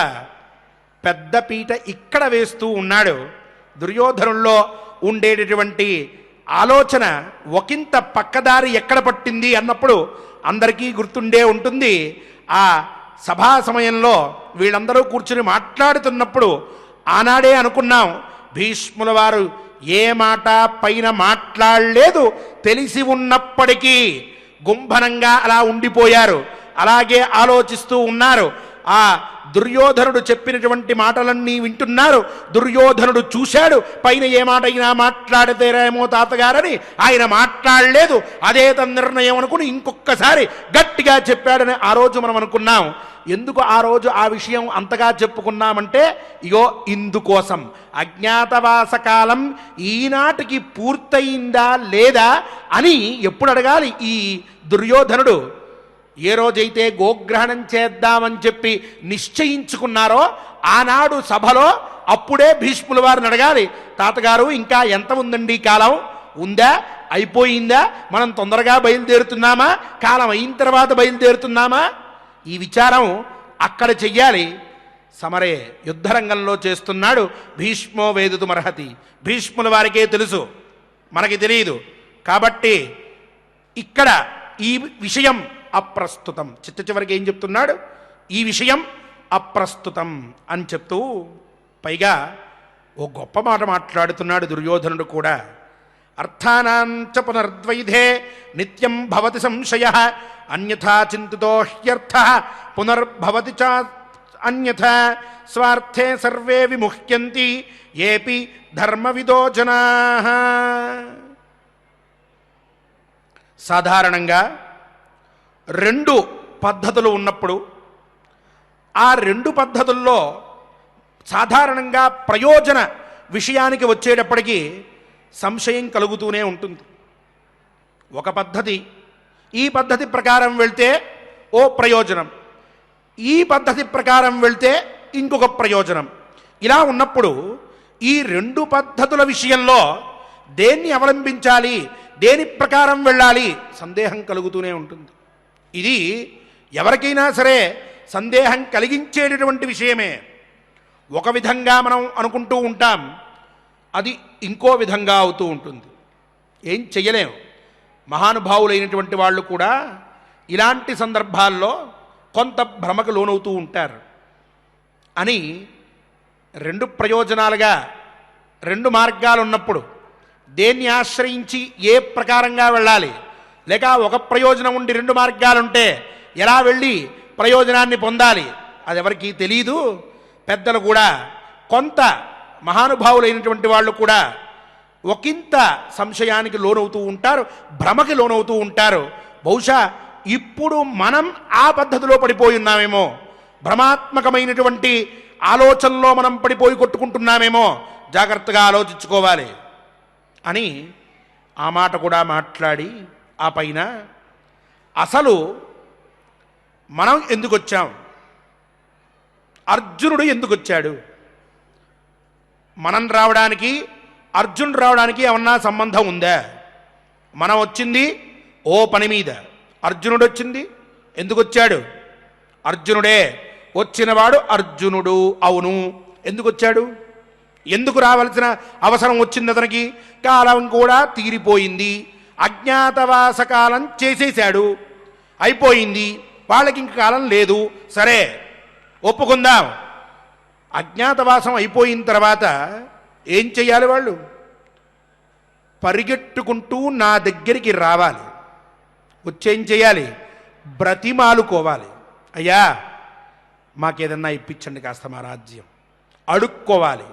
పెద్ద పీట ఇక్కడ వేస్తూ ఉన్నాడు. దుర్యోధనుల్లో ఉండేటటువంటి ఆలోచన ఒకంత పక్కదారి ఎక్కడ పట్టింది అన్నప్పుడు అందరికీ గుర్తుండే ఉంటుంది. ఆ సభా సమయంలో వీళ్ళందరూ కూర్చుని మాట్లాడుతున్నప్పుడు ఆనాడే అనుకున్నాం, భీష్ముల వారు ఏ మాట పైన మాట్లాడలేదు, తెలిసి ఉన్నప్పటికీ గుంభనంగా అలా ఉండిపోయారు, అలాగే ఆలోచిస్తూ ఉన్నారు. ఆ దుర్యోధనుడు చెప్పినటువంటి మాటలన్నీ వింటున్నారు. దుర్యోధనుడు చూశాడు, పైన ఏ మాట అయినా మాట్లాడితేరేమో తాతగారని ఆయన మాట్లాడలేదు. అదే తన నిర్ణయం అనుకుని ఇంకొకసారి గట్టిగా చెప్పాడని ఆ రోజు మనం అనుకున్నాం. ఎందుకు ఆ రోజు ఆ విషయం అంతగా చెప్పుకున్నామంటే ఇగో ఇందుకోసం. అజ్ఞాతవాస కాలం ఈనాటికి పూర్తయిందా లేదా అని ఎప్పుడు అడగాలి ఈ దుర్యోధనుడు? ఏ రోజైతే గోగ్రహణం చేద్దామని చెప్పి నిశ్చయించుకున్నారో ఆనాడు సభలో అప్పుడే భీష్ముల వారిని అడగాలి, తాతగారు ఇంకా ఎంత ఉందండి కాలం? ఉందా? అయిపోయిందా? మనం తొందరగా బయలుదేరుతున్నామా? కాలం అయిన తర్వాత బయలుదేరుతున్నామా? ఈ విచారం అక్కడ చెయ్యాలి. సమరే యుద్ధరంగంలో చేస్తున్నాడు. భీష్మో వేదితుమర్హతి. భీష్ముల వారికే తెలుసు, మనకి తెలియదు. కాబట్టి ఇక్కడ ఈ విషయం అప్రస్తుతం. చిట్ట చివరికి ఏం చెప్తున్నాడు? ఈ విషయం అప్రస్తుతం అని చెప్తూ పైగా ఓ గొప్ప మాట మాట్లాడుతున్నాడు దుర్యోధనుడు కూడా. అర్థానాంచ పునర్ద్వైధే నిత్యం భవతి సంశయః అన్యథా చింతితో హ్యర్థః పునర్భవతి చ అన్యథా స్వార్థే సర్వే విముహ్యంతి ఏపి ధర్మవిదో జనాః. సాధారణంగా రెండు పద్ధతులు ఉన్నప్పుడు ఆ రెండు పద్ధతుల్లో సాధారణంగా ప్రయోజన విషయానికి వచ్చేటప్పటికీ సంశయం కలుగుతూనే ఉంటుంది. ఒక పద్ధతి, ఈ పద్ధతి ప్రకారం వెళ్తే ఓ ప్రయోజనం, ఈ పద్ధతి ప్రకారం వెళ్తే ఇంకొక ప్రయోజనం. ఇలా ఉన్నప్పుడు ఈ రెండు పద్ధతుల విషయంలో దేన్ని అవలంబించాలి, దేని ప్రకారం వెళ్ళాలి సందేహం కలుగుతూనే ఉంటుంది. ఇది ఎవరికైనా సరే సందేహం కలిగించేటటువంటి విషయమే. ఒక విధంగా మనం అనుకుంటూ ఉంటాం, అది ఇంకో విధంగా అవుతూ ఉంటుంది. ఏం చెయ్యలేం. మహానుభావులైనటువంటి వాళ్ళు కూడా ఇలాంటి సందర్భాల్లో కొంత భ్రమకు లోనవుతూ ఉంటారు. అని రెండు ప్రయోజనాలుగా రెండు మార్గాలు ఉన్నప్పుడు దేన్ని ఆశ్రయించి ఏ ప్రకారంగా వెళ్ళాలి, లేక ఒక ప్రయోజనం ఉండి రెండు మార్గాలుంటే ఎలా వెళ్ళి ప్రయోజనాన్ని పొందాలి, అది ఎవరికీ తెలీదు. పెద్దలు కూడా కొంత మహానుభావులైనటువంటి వాళ్ళు కూడా ఒకంత సంశయానికి లోనవుతూ ఉంటారు, భ్రమకి లోనవుతూ ఉంటారు. బహుశా ఇప్పుడు మనం ఆ పద్ధతిలో పడిపోయి ఉన్నామేమో, భ్రమాత్మకమైనటువంటి ఆలోచనలో మనం పడిపోయి కొట్టుకుంటున్నామేమో, జాగ్రత్తగా ఆలోచించుకోవాలి అని ఆ మాట కూడా మాట్లాడి ఆ పైన అసలు మనం ఎందుకు వచ్చాం, అర్జునుడు ఎందుకు వచ్చాడు, మనం రావడానికి అర్జునుడు రావడానికి ఏమన్నా సంబంధం ఉందా? మనం వచ్చింది ఓ పని మీద, అర్జునుడు వచ్చింది ఎందుకు వచ్చాడు? అర్జునుడే వచ్చినవాడు అర్జునుడు. అవును, ఎందుకు వచ్చాడు? ఎందుకు రావాల్సిన అవసరం వచ్చింది అతనికి? కాలం కూడా తీరిపోయింది, అజ్ఞాతవాస కాలం చేసేశాడు, అయిపోయింది, వాళ్ళకి ఇంక కాలం లేదు. సరే ఒప్పుకుందాం, అజ్ఞాతవాసం అయిపోయిన తర్వాత ఏం చెయ్యాలి? వాళ్ళు పరిగెట్టుకుంటూ నా దగ్గరికి రావాలి. వచ్చేం చేయాలి? బ్రతిమాలుకోవాలి. అయ్యా మాకేదన్నా ఇప్పించండి కాస్త మా రాజ్యం, అడుక్కోవాలి.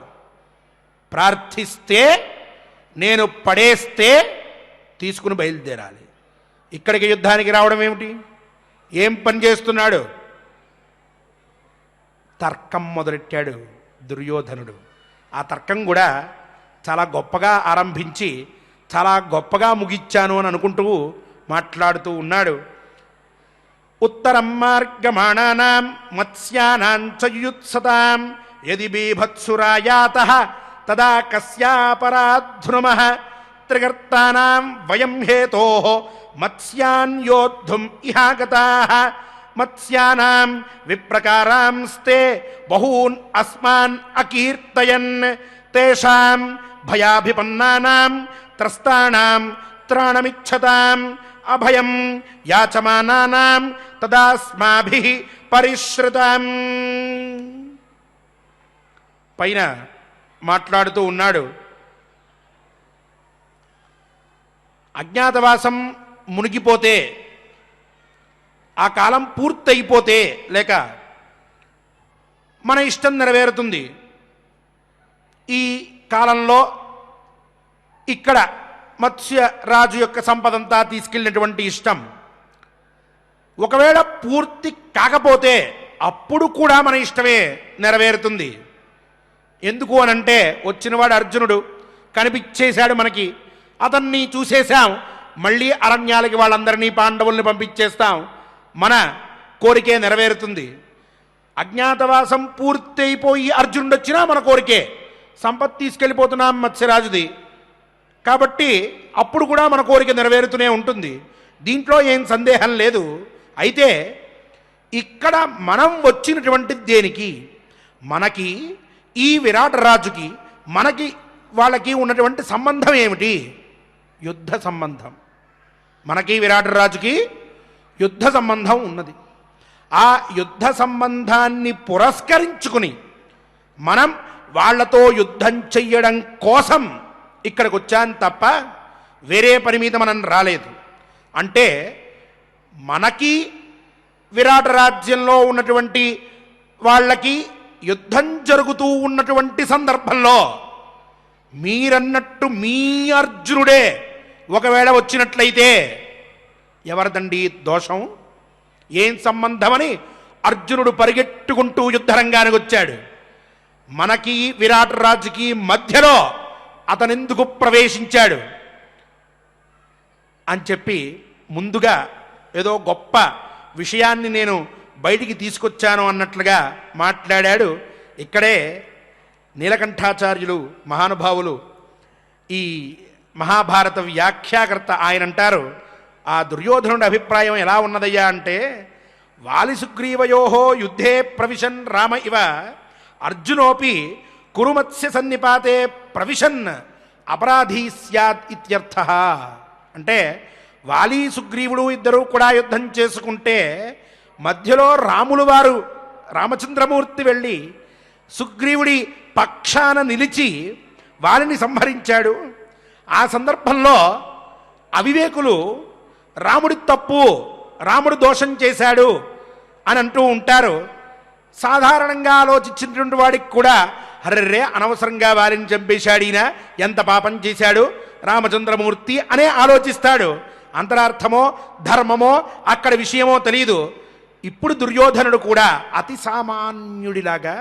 ప్రార్థిస్తే, నేను పడేస్తే తీసుకుని బయలుదేరాలి. ఇక్కడికి యుద్ధానికి రావడం ఏమిటి? ఏం పని చేస్తున్నాడు? తర్కం మొదలెట్టాడు దుర్యోధనుడు. ఆ తర్కం కూడా చాలా గొప్పగా ఆరంభించి చాలా గొప్పగా ముగిచ్చాను అని అనుకుంటూ మాట్లాడుతూ ఉన్నాడు. ఉత్తరం మార్గమాణానాం మత్స్యానాం చ యుత్సతాం యది బీభత్సురాయాతః తదా కస్యాపరాధృమః త్రిగర్తానాం వయం హేతోః మత్స్యాన్ యోద్ధుం ఇహాగతాః మత్స్యానాం విప్రకారాంస్తే బహూన్ అస్మాన్ అకీర్తయన్ తేషాం భయాభిపన్నానాం త్రస్తానాం త్రాణమిచ్చతాం అభయం యాచమానానాం తదాస్మాభిః పరిశ్రుతాం. పైన మాట్లాడుతూ ఉన్నాడు. అజ్ఞాతవాసం మునిగిపోతే, ఆ కాలం పూర్తయిపోతే, లేక మన ఇష్టం నెరవేరుతుంది. ఈ కాలంలో ఇక్కడ మత్స్యరాజు యొక్క సంపదంతా తీసుకెళ్ళినటువంటి ఇష్టం ఒకవేళ పూర్తి కాకపోతే అప్పుడు కూడా మన ఇష్టమే నెరవేరుతుంది. ఎందుకు అనంటే వచ్చినవాడు అర్జునుడు కనిపించేశాడు మనకి, అతన్ని చూసేశాం, మళ్ళీ అరణ్యాలకి వాళ్ళందరినీ పాండవుల్ని పంపించేస్తాం, మన కోరికే నెరవేరుతుంది. అజ్ఞాతవాసం పూర్తి అయిపోయి అర్జునుడు వచ్చినా మన కోరికే, సంపత్తి తీసుకెళ్ళిపోతున్నాం మత్స్యరాజుది కాబట్టి అప్పుడు కూడా మన కోరిక నెరవేరుతూనే ఉంటుంది. దీంట్లో ఏం సందేహం లేదు. అయితే ఇక్కడ మనం వచ్చినటువంటి దేనికి, మనకి ఈ విరాట రాజుకి మనకి వాళ్ళకి ఉన్నటువంటి సంబంధం ఏమిటి? యుద్ధ సంబంధం. మనకి విరాట రాజుకి యుద్ధ సంబంధం ఉన్నది. ఆ యుద్ధ సంబంధాన్ని పురస్కరించుకుని మనం వాళ్లతో యుద్ధం చెయ్యడం కోసం ఇక్కడికి వచ్చాను తప్ప వేరే పని మీద మనం రాలేదు. అంటే మనకి విరాట రాజ్యంలో ఉన్నటువంటి వాళ్ళకి యుద్ధం జరుగుతూ ఉన్నటువంటి సందర్భంలో మీరన్నట్టు మీ అర్జునుడే ఒకవేళ వచ్చినట్లయితే ఎవరిదండి దోషం? ఏం సంబంధమని అర్జునుడు పరిగెట్టుకుంటూ యుద్ధరంగానికి వచ్చాడు. మనకి విరాట రాజుకి మధ్యలో అతనెందుకు ప్రవేశించాడు అని చెప్పి ముందుగా ఏదో గొప్ప విషయాన్ని నేను బయటికి తీసుకొచ్చాను అన్నట్లుగా మాట్లాడాడు. ఇక్కడే నీలకంఠాచార్యులు మహానుభావులు, ఈ మహాభారత వ్యాఖ్యాకర్త, ఆయన అంటారు, ఆ దుర్యోధనుడి అభిప్రాయం ఎలా ఉన్నదయ్యా అంటే, వాలిసుగ్రీవయోహో యుద్ధే ప్రవిశన్ రామ ఇవ అర్జునోపి కురుమత్స్య సన్నిపాతే ప్రవిశన్ అపరాధీ స్యాత్ ఇత్యర్థ. అంటే వాలి సుగ్రీవుడు ఇద్దరూ కూడా యుద్ధం చేసుకుంటే మధ్యలో రాములు వారు రామచంద్రమూర్తి వెళ్ళి సుగ్రీవుడి పక్షాన నిలిచి వాలిని సంహరించాడు. ఆ సందర్భంలో అవివేకులు రాముడి తప్పు, రాముడు దోషం చేశాడు అని అంటూ ఉంటారు. సాధారణంగా ఆలోచించినటువంటి వాడికి కూడా హర్రే అనవసరంగా వారిని చంపేశాడు, ఈయన ఎంత పాపం చేశాడు రామచంద్రమూర్తి అనే ఆలోచిస్తాడు. అంతరార్థమో ధర్మమో అక్కడ విషయమో తెలియదు. ఇప్పుడు దుర్యోధనుడు కూడా అతి సామాన్యుడిలాగా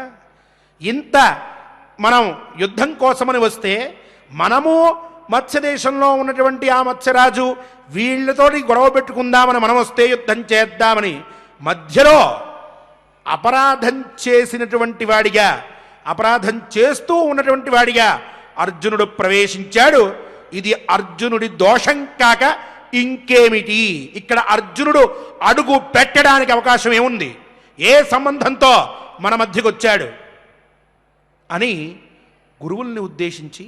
ఇంత మనం యుద్ధం కోసమని వస్తే మనము మత్స్యదేశంలో ఉన్నటువంటి ఆ మత్స్యరాజు వీళ్ళతోటి గొడవ పెట్టుకుందామని మనం వస్తే యుద్ధం చేద్దామని మధ్యలో అపరాధం చేసినటువంటి వాడిగా, అపరాధం చేస్తూ ఉన్నటువంటి వాడిగా అర్జునుడు ప్రవేశించాడు. ఇది అర్జునుడి దోషం కాక ఇంకేమిటి? ఇక్కడ అర్జునుడు అడుగు పెట్టడానికి అవకాశం ఏముంది? ఏ సంబంధంతో మన మధ్యకు వచ్చాడు అని గురువుల్ని ఉద్దేశించి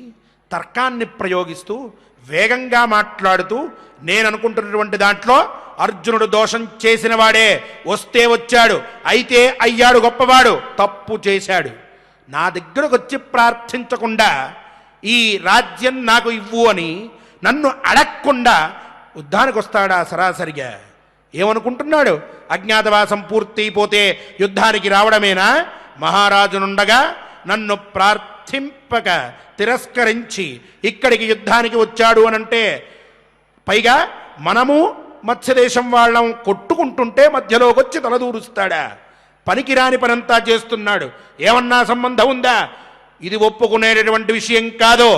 తర్కాన్ని ప్రయోగిస్తూ వేగంగా మాట్లాడుతూ, నేను అనుకుంటున్నటువంటి దాంట్లో అర్జునుడు దోషం చేసిన వాడే, వస్తే వచ్చాడు, అయితే అయ్యాడు గొప్పవాడు, తప్పు చేశాడు. నా దగ్గరకు వచ్చి ప్రార్థించకుండా ఈ రాజ్యం నాకు ఇవ్వు అని నన్ను అడగకుండా యుద్ధానికి వస్తాడా సరాసరిగా? ఏమనుకుంటున్నాడు? అజ్ఞాతవాసం పూర్తయిపోతే యుద్ధానికి రావడమేనా? మహారాజునుండగా నన్ను ప్రార్థింపక తిరస్కరించి ఇక్కడికి యుద్ధానికి వచ్చాడు అనంటే, పైగా మనము మత్స్యదేశం వాళ్ళం కొట్టుకుంటుంటే మధ్యలోకి వచ్చి తలదూరుస్తాడా? పనికిరాని పనంతా చేస్తున్నాడు. ఏమన్నా సంబంధం ఉందా? ఇది ఒప్పుకునేటటువంటి విషయం కాదు.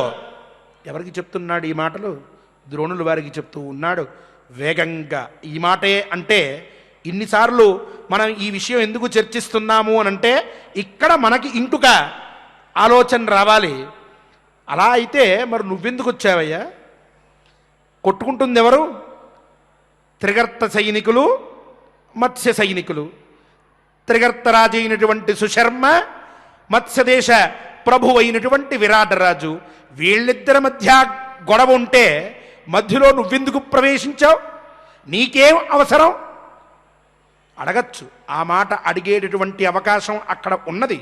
ఎవరికి చెప్తున్నాడు ఈ మాటలు? ద్రోణుల వారికి చెప్తూ ఉన్నాడు వేగంగా. ఈ మాటే అంటే ఇన్నిసార్లు మనం ఈ విషయం ఎందుకు చర్చిస్తున్నాము అనంటే ఇక్కడ మనకి ఇంటుక ఆలోచన రావాలి. అలా అయితే మరి నువ్వెందుకు వచ్చావయ్యా? కొట్టుకుంటుంది ఎవరు? త్రిగర్త సైనికులు, మత్స్య సైనికులు. త్రిగర్తరాజు అయినటువంటి సుశర్మ, మత్స్యదేశ ప్రభు అయినటువంటి విరాటరాజు, వీళ్ళిద్దరి మధ్య గొడవ ఉంటే మధ్యలో నువ్వెందుకు ప్రవేశించావు? నీకేం అవసరం? అడగచ్చు. ఆ మాట అడిగేటటువంటి అవకాశం అక్కడ ఉన్నది.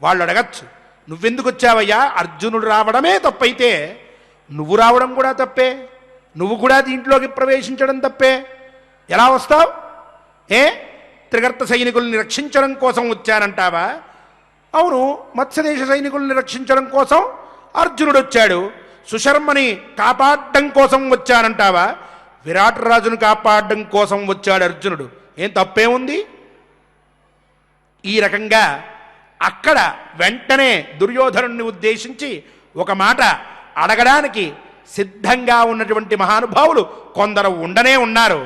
వాళ్ళు అడగచ్చు, నువ్వెందుకు వచ్చావయ్యా? అర్జునుడు రావడమే తప్పైతే నువ్వు రావడం కూడా తప్పే, నువ్వు కూడా దీంట్లోకి ప్రవేశించడం తప్పే. ఎలా వస్తావు? త్రిగర్త సైనికుల్ని రక్షించడం కోసం వచ్చానంటావా? అవును, మత్స్యదేశ సైనికుల్ని రక్షించడం కోసం అర్జునుడు వచ్చాడు. సుశర్మని కాపాడడం కోసం వచ్చానంటావా? విరాట్ రాజును కాపాడడం కోసం వచ్చాడు అర్జునుడు. ఏం తప్పేముంది? ఈ రకంగా అక్కడ వెంటనే దుర్యోధనుడిని ఉద్దేశించి ఒక మాట అడగడానికి సిద్ధంగా ఉన్నటువంటి మహానుభావులు కొందరు ఉండనే ఉన్నారు.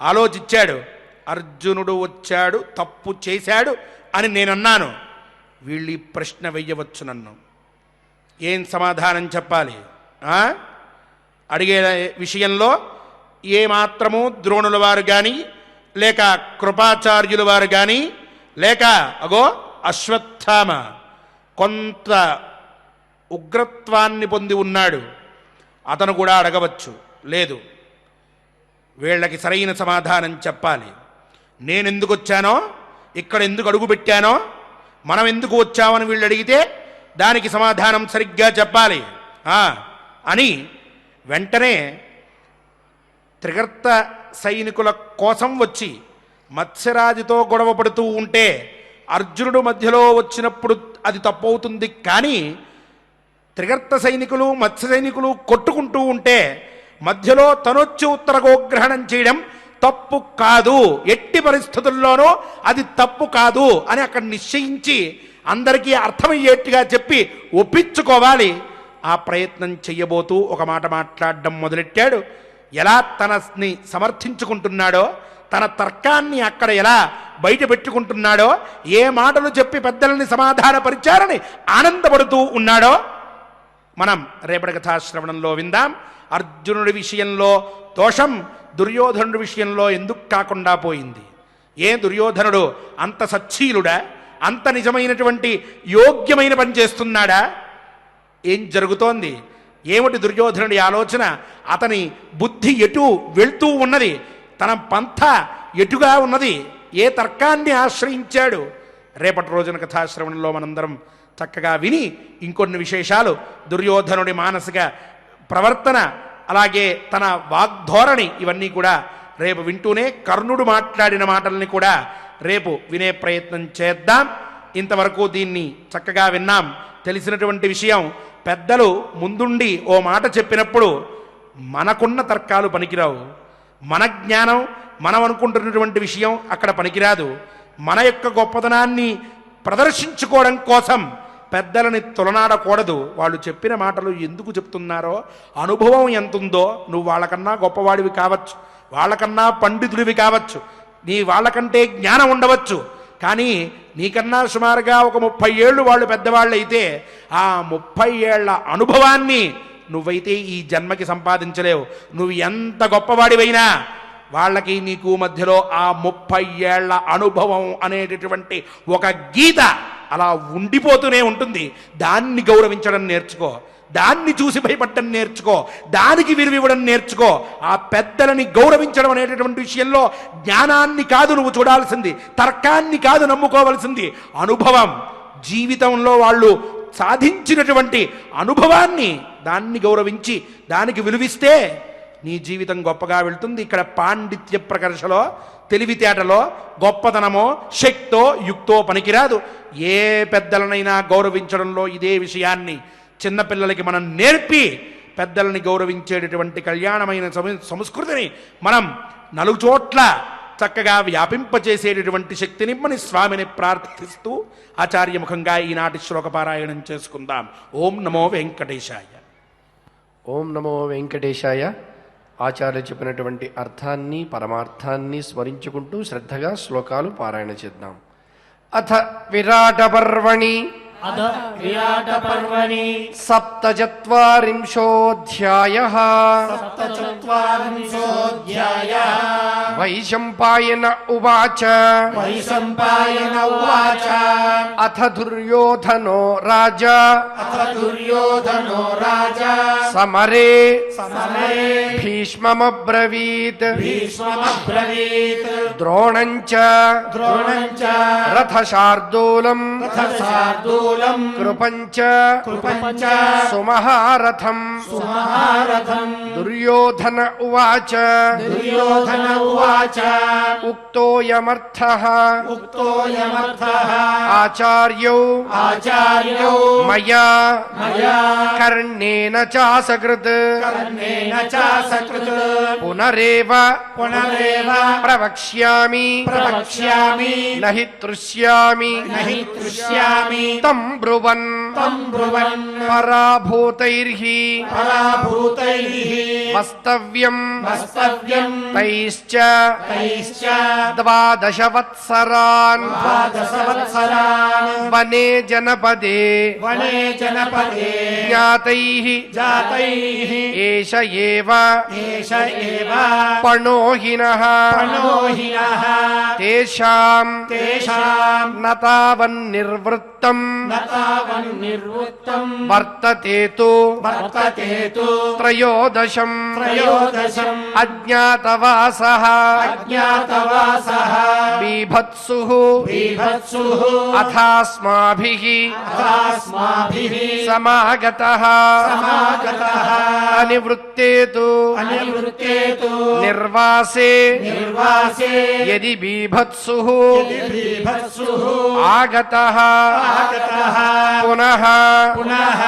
ఆలోచించాడు, అర్జునుడు వచ్చాడు, తప్పు చేశాడు అని నేనన్నాను. వీళ్ళు ఈ ప్రశ్న వెయ్యవచ్చు నన్ను. ఏం సమాధానం చెప్పాలి? అడిగే విషయంలో ఏమాత్రము ద్రోణుల వారు కానీ, లేక కృపాచార్యుల వారు కానీ, లేక అగో అశ్వత్థామ కొంత ఉగ్రత్వాన్ని పొంది ఉన్నాడు, అతను కూడా అడగవచ్చు. లేదు, వీళ్ళకి సరైన సమాధానం చెప్పాలి. నేనెందుకు వచ్చానో, ఇక్కడ ఎందుకు అడుగు పెట్టానో, మనం ఎందుకు వచ్చామని వీళ్ళు అడిగితే దానికి సమాధానం సరిగ్గా చెప్పాలి అని వెంటనే త్రిగర్త సైనికుల కోసం వచ్చి మత్స్యరాజుతో గొడవ పడుతూ ఉంటే అర్జునుడు మధ్యలో వచ్చినప్పుడు అది తప్పవుతుంది. కానీ త్రిగర్త సైనికులు మత్స్య సైనికులు కొట్టుకుంటూ ఉంటే మధ్యలో తనొచ్చి ఉత్తరగోగ్రహణం చేయడం తప్పు కాదు, ఎట్టి పరిస్థితుల్లోనూ అది తప్పు కాదు అని అక్కడ నిశ్చయించి అందరికీ అర్థమయ్యేట్టుగా చెప్పి ఒప్పించుకోవాలి. ఆ ప్రయత్నం చెయ్యబోతూ ఒక మాట మాట్లాడడం మొదలెట్టాడు. ఎలా తనని సమర్థించుకుంటున్నాడో, తన తర్కాన్ని అక్కడ ఎలా బయట పెట్టుకుంటున్నాడో, ఏ మాటలు చెప్పి పెద్దలని సమాధానపరిచారని ఆనందపడుతూ ఉన్నాడో మనం రేపటి కథాశ్రవణంలో విందాం. అర్జునుడి విషయంలో దోషం దుర్యోధనుడి విషయంలో ఎందుకు కాకుండా పోయింది? ఏ దుర్యోధనుడు అంత సచ్చీలుడా, అంత నిజమైనటువంటి యోగ్యమైన పని చేస్తున్నాడా? ఏం జరుగుతోంది? ఏమిటి దుర్యోధనుడి ఆలోచన? అతని బుద్ధి ఎటు వెళ్తూ ఉన్నది? తన పంథ ఎటుగా ఉన్నది? ఏ తర్కాన్ని ఆశ్రయించాడు? రేపటి రోజున కథాశ్రవణంలో మనందరం చక్కగా విని ఇంకొన్ని విశేషాలు, దుర్యోధనుడి మానసిక ప్రవర్తన, అలాగే తన వాగ్ధోరణి, ఇవన్నీ కూడా రేపు వింటూనే కర్ణుడు మాట్లాడిన మాటల్ని కూడా రేపు వినే ప్రయత్నం చేద్దాం. ఇంతవరకు దీన్ని చక్కగా విన్నాం. తెలిసినటువంటి విషయం, పెద్దలు ముందుండి ఓ మాట చెప్పినప్పుడు మనకున్న తర్కాలు పనికిరావు. మన జ్ఞానం, మనం అనుకుంటున్నటువంటి విషయం అక్కడ పనికిరాదు. మన యొక్క గొప్పతనాన్ని ప్రదర్శించుకోవడం కోసం పెద్దలని తొలనాడకూడదు. వాళ్ళు చెప్పిన మాటలు ఎందుకు చెప్తున్నారో, అనుభవం ఎంతుందో, నువ్వు వాళ్ళకన్నా గొప్పవాడివి కావచ్చు, వాళ్ళకన్నా పండితుడివి కావచ్చు, నీ వాళ్ళకంటే జ్ఞానం ఉండవచ్చు, కానీ నీకన్నా సుమారుగా ఒక 30 ఏళ్ళు వాళ్ళు పెద్దవాళ్ళు అయితే ఆ 30 ఏళ్ల అనుభవాన్ని నువ్వైతే ఈ జన్మకి సంపాదించలేవు. నువ్వు ఎంత గొప్పవాడివైనా వాళ్ళకి నీకు మధ్యలో ఆ 30 ఏళ్ల అనుభవం అనేటటువంటి ఒక గీత అలా ఉండిపోతూనే ఉంటుంది. దాన్ని గౌరవించడం నేర్చుకో, దాన్ని చూసి భయపడడం నేర్చుకో, దానికి విలువివ్వడం నేర్చుకో. ఆ పెద్దలని గౌరవించడం అనేటటువంటి విషయంలో జ్ఞానాన్ని కాదు నువ్వు చూడాల్సింది, తర్కాన్ని కాదు నమ్ముకోవలసింది, అనుభవం. జీవితంలో వాళ్ళు సాధించినటువంటి అనుభవాన్ని, దాన్ని గౌరవించి దానికి విలువిస్తే నీ జీవితం గొప్పగా వెళ్తుంది. ఇక్కడ పాండిత్య ప్రకర్షలో, తెలివితేటలో, గొప్పతనమో, శక్తో, యుక్తో పనికిరాదు. ఏ పెద్దలనైనా గౌరవించడంలో ఇదే విషయాన్ని చిన్నపిల్లలకి మనం నేర్పి పెద్దలని గౌరవించేటటువంటి కళ్యాణమైన సంస్కృతిని మనం నలుచోట్ల చక్కగా వ్యాపింపచేసేటటువంటి శక్తినిమ్మని స్వామిని ప్రార్థిస్తూ ఆచార్యముఖంగా ఈనాటి శ్లోకపారాయణం చేసుకుందాం. ఓం నమో వెంకటేశాయ. ఓం నమో వెంకటేశాయ. ఆచార్య చెప్పినటువంటి అర్థాన్ని, పరమార్థాన్ని స్మరించుకుంటూ శ్రద్ధగా శ్లోకాలు పారాయణ చేద్దాం. అథ విరాట పర్వణి సప్తచత్వారింశోऽధ్యాయః. వైశంపాయన ఉవాచ. అథ దుర్యోధనో రాజా సమరే భీష్మమబ్రవీత్. ద్రోణంచ రథశార్దూలం शूलम् कृपञ्च कृपञ्च सुमहारथम् सुमहारथम् दुर्योधन उवाच दुर्योधन उवाच उक्तोऽयमर्थः उक्तोऽयमर्थः आचार्यौ आचार्यो मया मया कर्णेन चासकृत् कर्णेन च सकृत् पुनरेव पुनरेव प्रवक्ष्यामि प्रवक्ष्यामि न हि तृष्यामि न हि तृष्यामि तं ब्रुवन् तं ब्रुवन् पराभूतैर्हि पराभूतैः वस्तव्यम् वस्तव्यम् तैश्च तैश्च 12 वत्सरान् 12 वत्सरान् वने जनपदे वने जनपदे ज्ञातैः जातैः एष एव एष एव पणोहिनः पणोहिनः तेषाम् तेषाम् न तावन्निर्वृत्तम् न तावन्निर्वृत्तम् वर्तते तु वर्तते तु त्रयोदशम् त्रयोदशम् अज्ञातवासः अज्ञातवासः बीभत्सुः बीभत्सुः अथास्माभिः अथास्माभिः समागतः समागतः अनिवृत्ते तु अनिवृत्ते तु निर्वासे निर्वासे यदि बीभत्सुः बीभत्सुः आगतः आगतः पुनः पुनः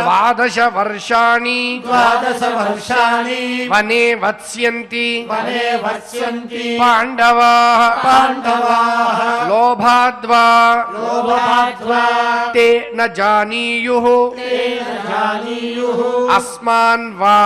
12 वर्षाणि 12 वर्षाणि वने वत्स्यन्ति वने वत्स्यन्ति पाण्डवाः पाण्डवाः लोभाद्वा लोभभाद्वा ते न जानीयुः तेन जानीयुः अस्मान् वा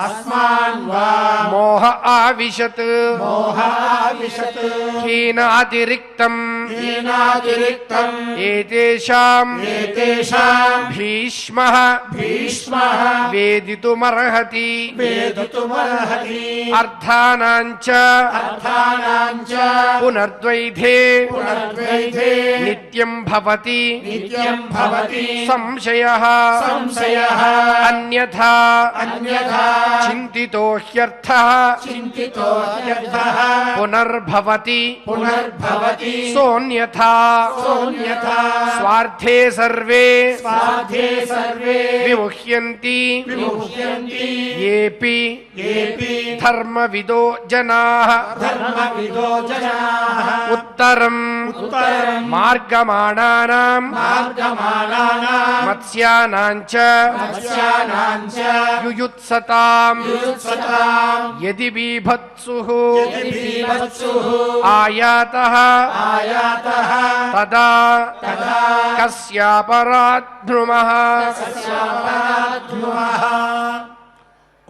अस्मान् वा मोह आविशत् मोहाविशत् हीनातिरिक्तम् हीनातिरिक्तम् एतेषाम् एतेषाम् भीष्मः भीष्मः वेदितुमर्हति वेदितुमर्हति अर्थानाम् च अर्थानाम् च पुनर्द्वैधे पुनर्द्वैधे नित्यम् भवति नित्यम् भवति संशयः संशयः अन्यथा अन्यथा चिन्तितो ह्यर्थः चिन्तितो यर्थः पुनर्भवति पुनर्भवति सोऽन्यथा सोऽन्यथा स्वार्थे सर्वे स्वार्थे सर्वे विमुह्यन्ति विमुह्यन्ति येऽपि येऽपि धर्मविदो जनाः धर्मविदो जनाः उत्तरम् उत्तरम् मार्गमाणानाम् मार्गमाणानाम् मत्स्यानाम् च मत्स्यानाम् च युयुत्सताम् युयुत्सताम् यदि बीभत्सुः यदि बीभत्सुः आयातः आयातः तदा तदा कस्यापराध्रुमः कस्यापराध्रुमः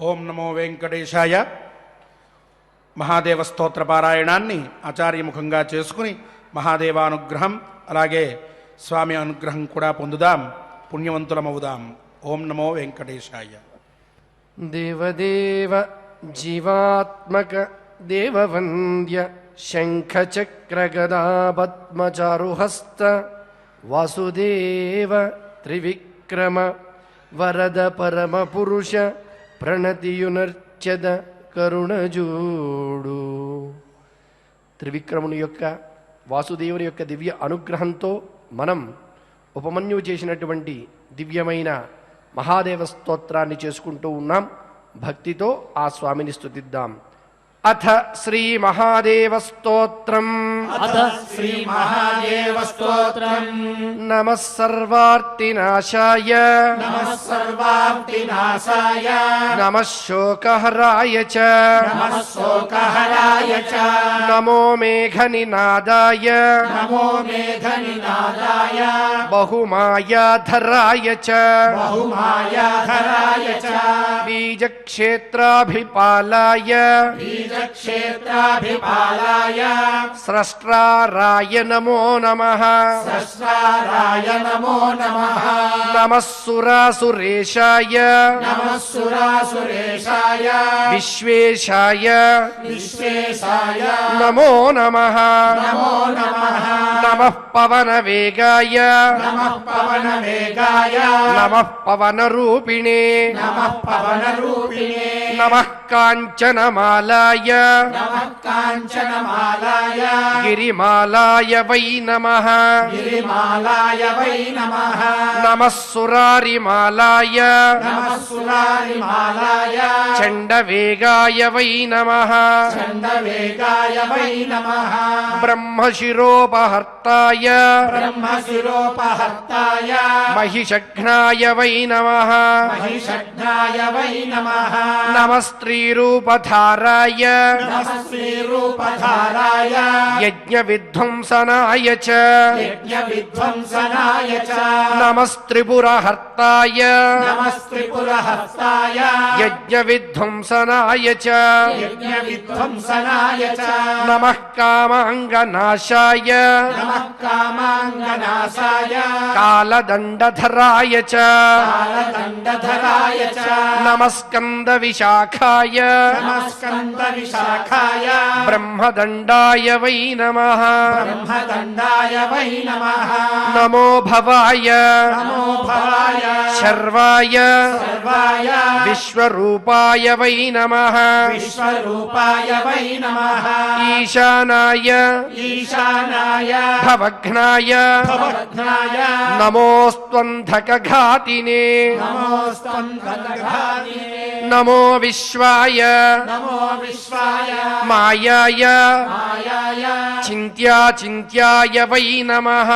ఓం నమో వెంకటేశాయ. మహాదేవ స్తోత్ర పారాయణాన్ని ఆచార్యముఖంగా చేసుకుని మహాదేవానుగ్రహం అలాగే స్వామి అనుగ్రహం కూడా పొందుదాం, పుణ్యవంతులమవుదాం. ఓం నమో వెంకటేశాయ. దేవదేవ జీవాత్మక దేవవంద్య శంఖచక్రగదాపద్మచారుహస్త వాసుదేవ త్రివిక్రమ వరద పరమపురుష ప్రణతియునర్చద కరుణజూడు. త్రివిక్రముని యొక్క వాసుదేవుని యొక్క దివ్య అనుగ్రహంతో మనం ఉపమన్యువు చేసినటువంటి దివ్యమైన మహాదేవ స్తోత్రాన్ని చేసుకుంటూ ఉన్నాం. భక్తితో ఆ స్వామిని స్తుతిద్దాం. అథ శ్రీ మహాదేవ స్తోత్రం. అథ శ్రీ మహాదేవ స్తోత్రం. నమః సర్వార్తినాశాయ నమః సర్వార్తినాశాయ నమః శోకహరాయ చ నమః శోకహరాయ చ నమో మేఘనినాదాయ నమో మేఘనినాదాయ బహుమాయాధరాయ చ బహుమాయాధరాయ చ బీజక్షేత్రాభిపాలాయ బీజక్షేత్రాభిపాలాయ స్రష్ట్రారాయ నమో నమః. సహస్రారాయ నమో నమః. నమః సురాసురేశాయ నమః సురాసురేశాయ విశ్వేశాయ విశ్వేశాయ నమో నమః నమో నమః నమః పవనవేగాయ నమః పవనవేగాయ నమః పవనరూపిణే నమః పవనరూపిణే నమః కాంచనమాలాయ నమః కాంచనమాలాయ గిరిమాలాయ వై నమః గిరిమాలాయ వై నమః నమః సురారిమాలాయ నమః సురారిమాలాయ చండవేగాయ వై నమః చండవేగాయ వై నమః బ్రహ్మశిరోపహర్తాయ బ్రహ్మశిరోపహర్తాయ మహిషఘ్నాయ వై నమః మహిషఘ్నాయ వై నమః నమస్త్రీరూపధారాయ నమః శ్రీరూపధారాయ యజ్ఞవిధ్వంసనాయ చ యజ్ఞవిధ్వంసనాయ చ నమస్త్రిపురహర్తాయ నమస్త్రిపురహస్తాయ యజ్ఞవిధ్వంసనాయ చ యజ్ఞవిధ్వంసనాయ చ నమః కామాంగనాశాయ నమః కామాంగనాశాయ కాలదండధరాయ చ కాలదండధరాయ చ నమస్కంద విశాఖాయ నమస్కంద విశాఖాయ బ్రహ్మదండాయ వై నమః బ్రహ్మదండాయ వై నమః నమో భవాయ నమో భవాయ శర్వాయ సర్వాయ విశ్వరూపాయ వై నమః విశ్వరూపాయ వై నమః ఈశానాయ ఈశానాయ భవఘ్నాయ భవఘ్నాయ నమోస్త్వంధకఘాతినే నమోస్త్వంధకఘాతినే నమో విశ్వాయ నమో విశ్వాయ మాయాయ మాయాయ చింత్యాయ వై నమః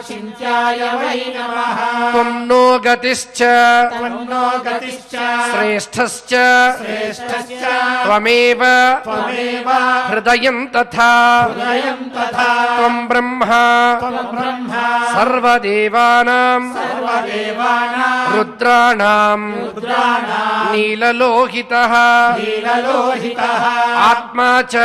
చింత్యాయ వై నమః త్వం నో గతిశ్చ తన్నో గతిశ్చ శ్రేష్ఠశ్చ శ్రేష్ఠశ్చ త్వమేవ త్వమేవ హృదయం తథా హృదయం తథా త్వం బ్రహ్మ త్వం బ్రహ్మ సర్వదేవానాం సర్వదేవానాం రుద్రాణాం రుద్రాణాం నీలలోహితః నీలలోహితః ఆత్మా చ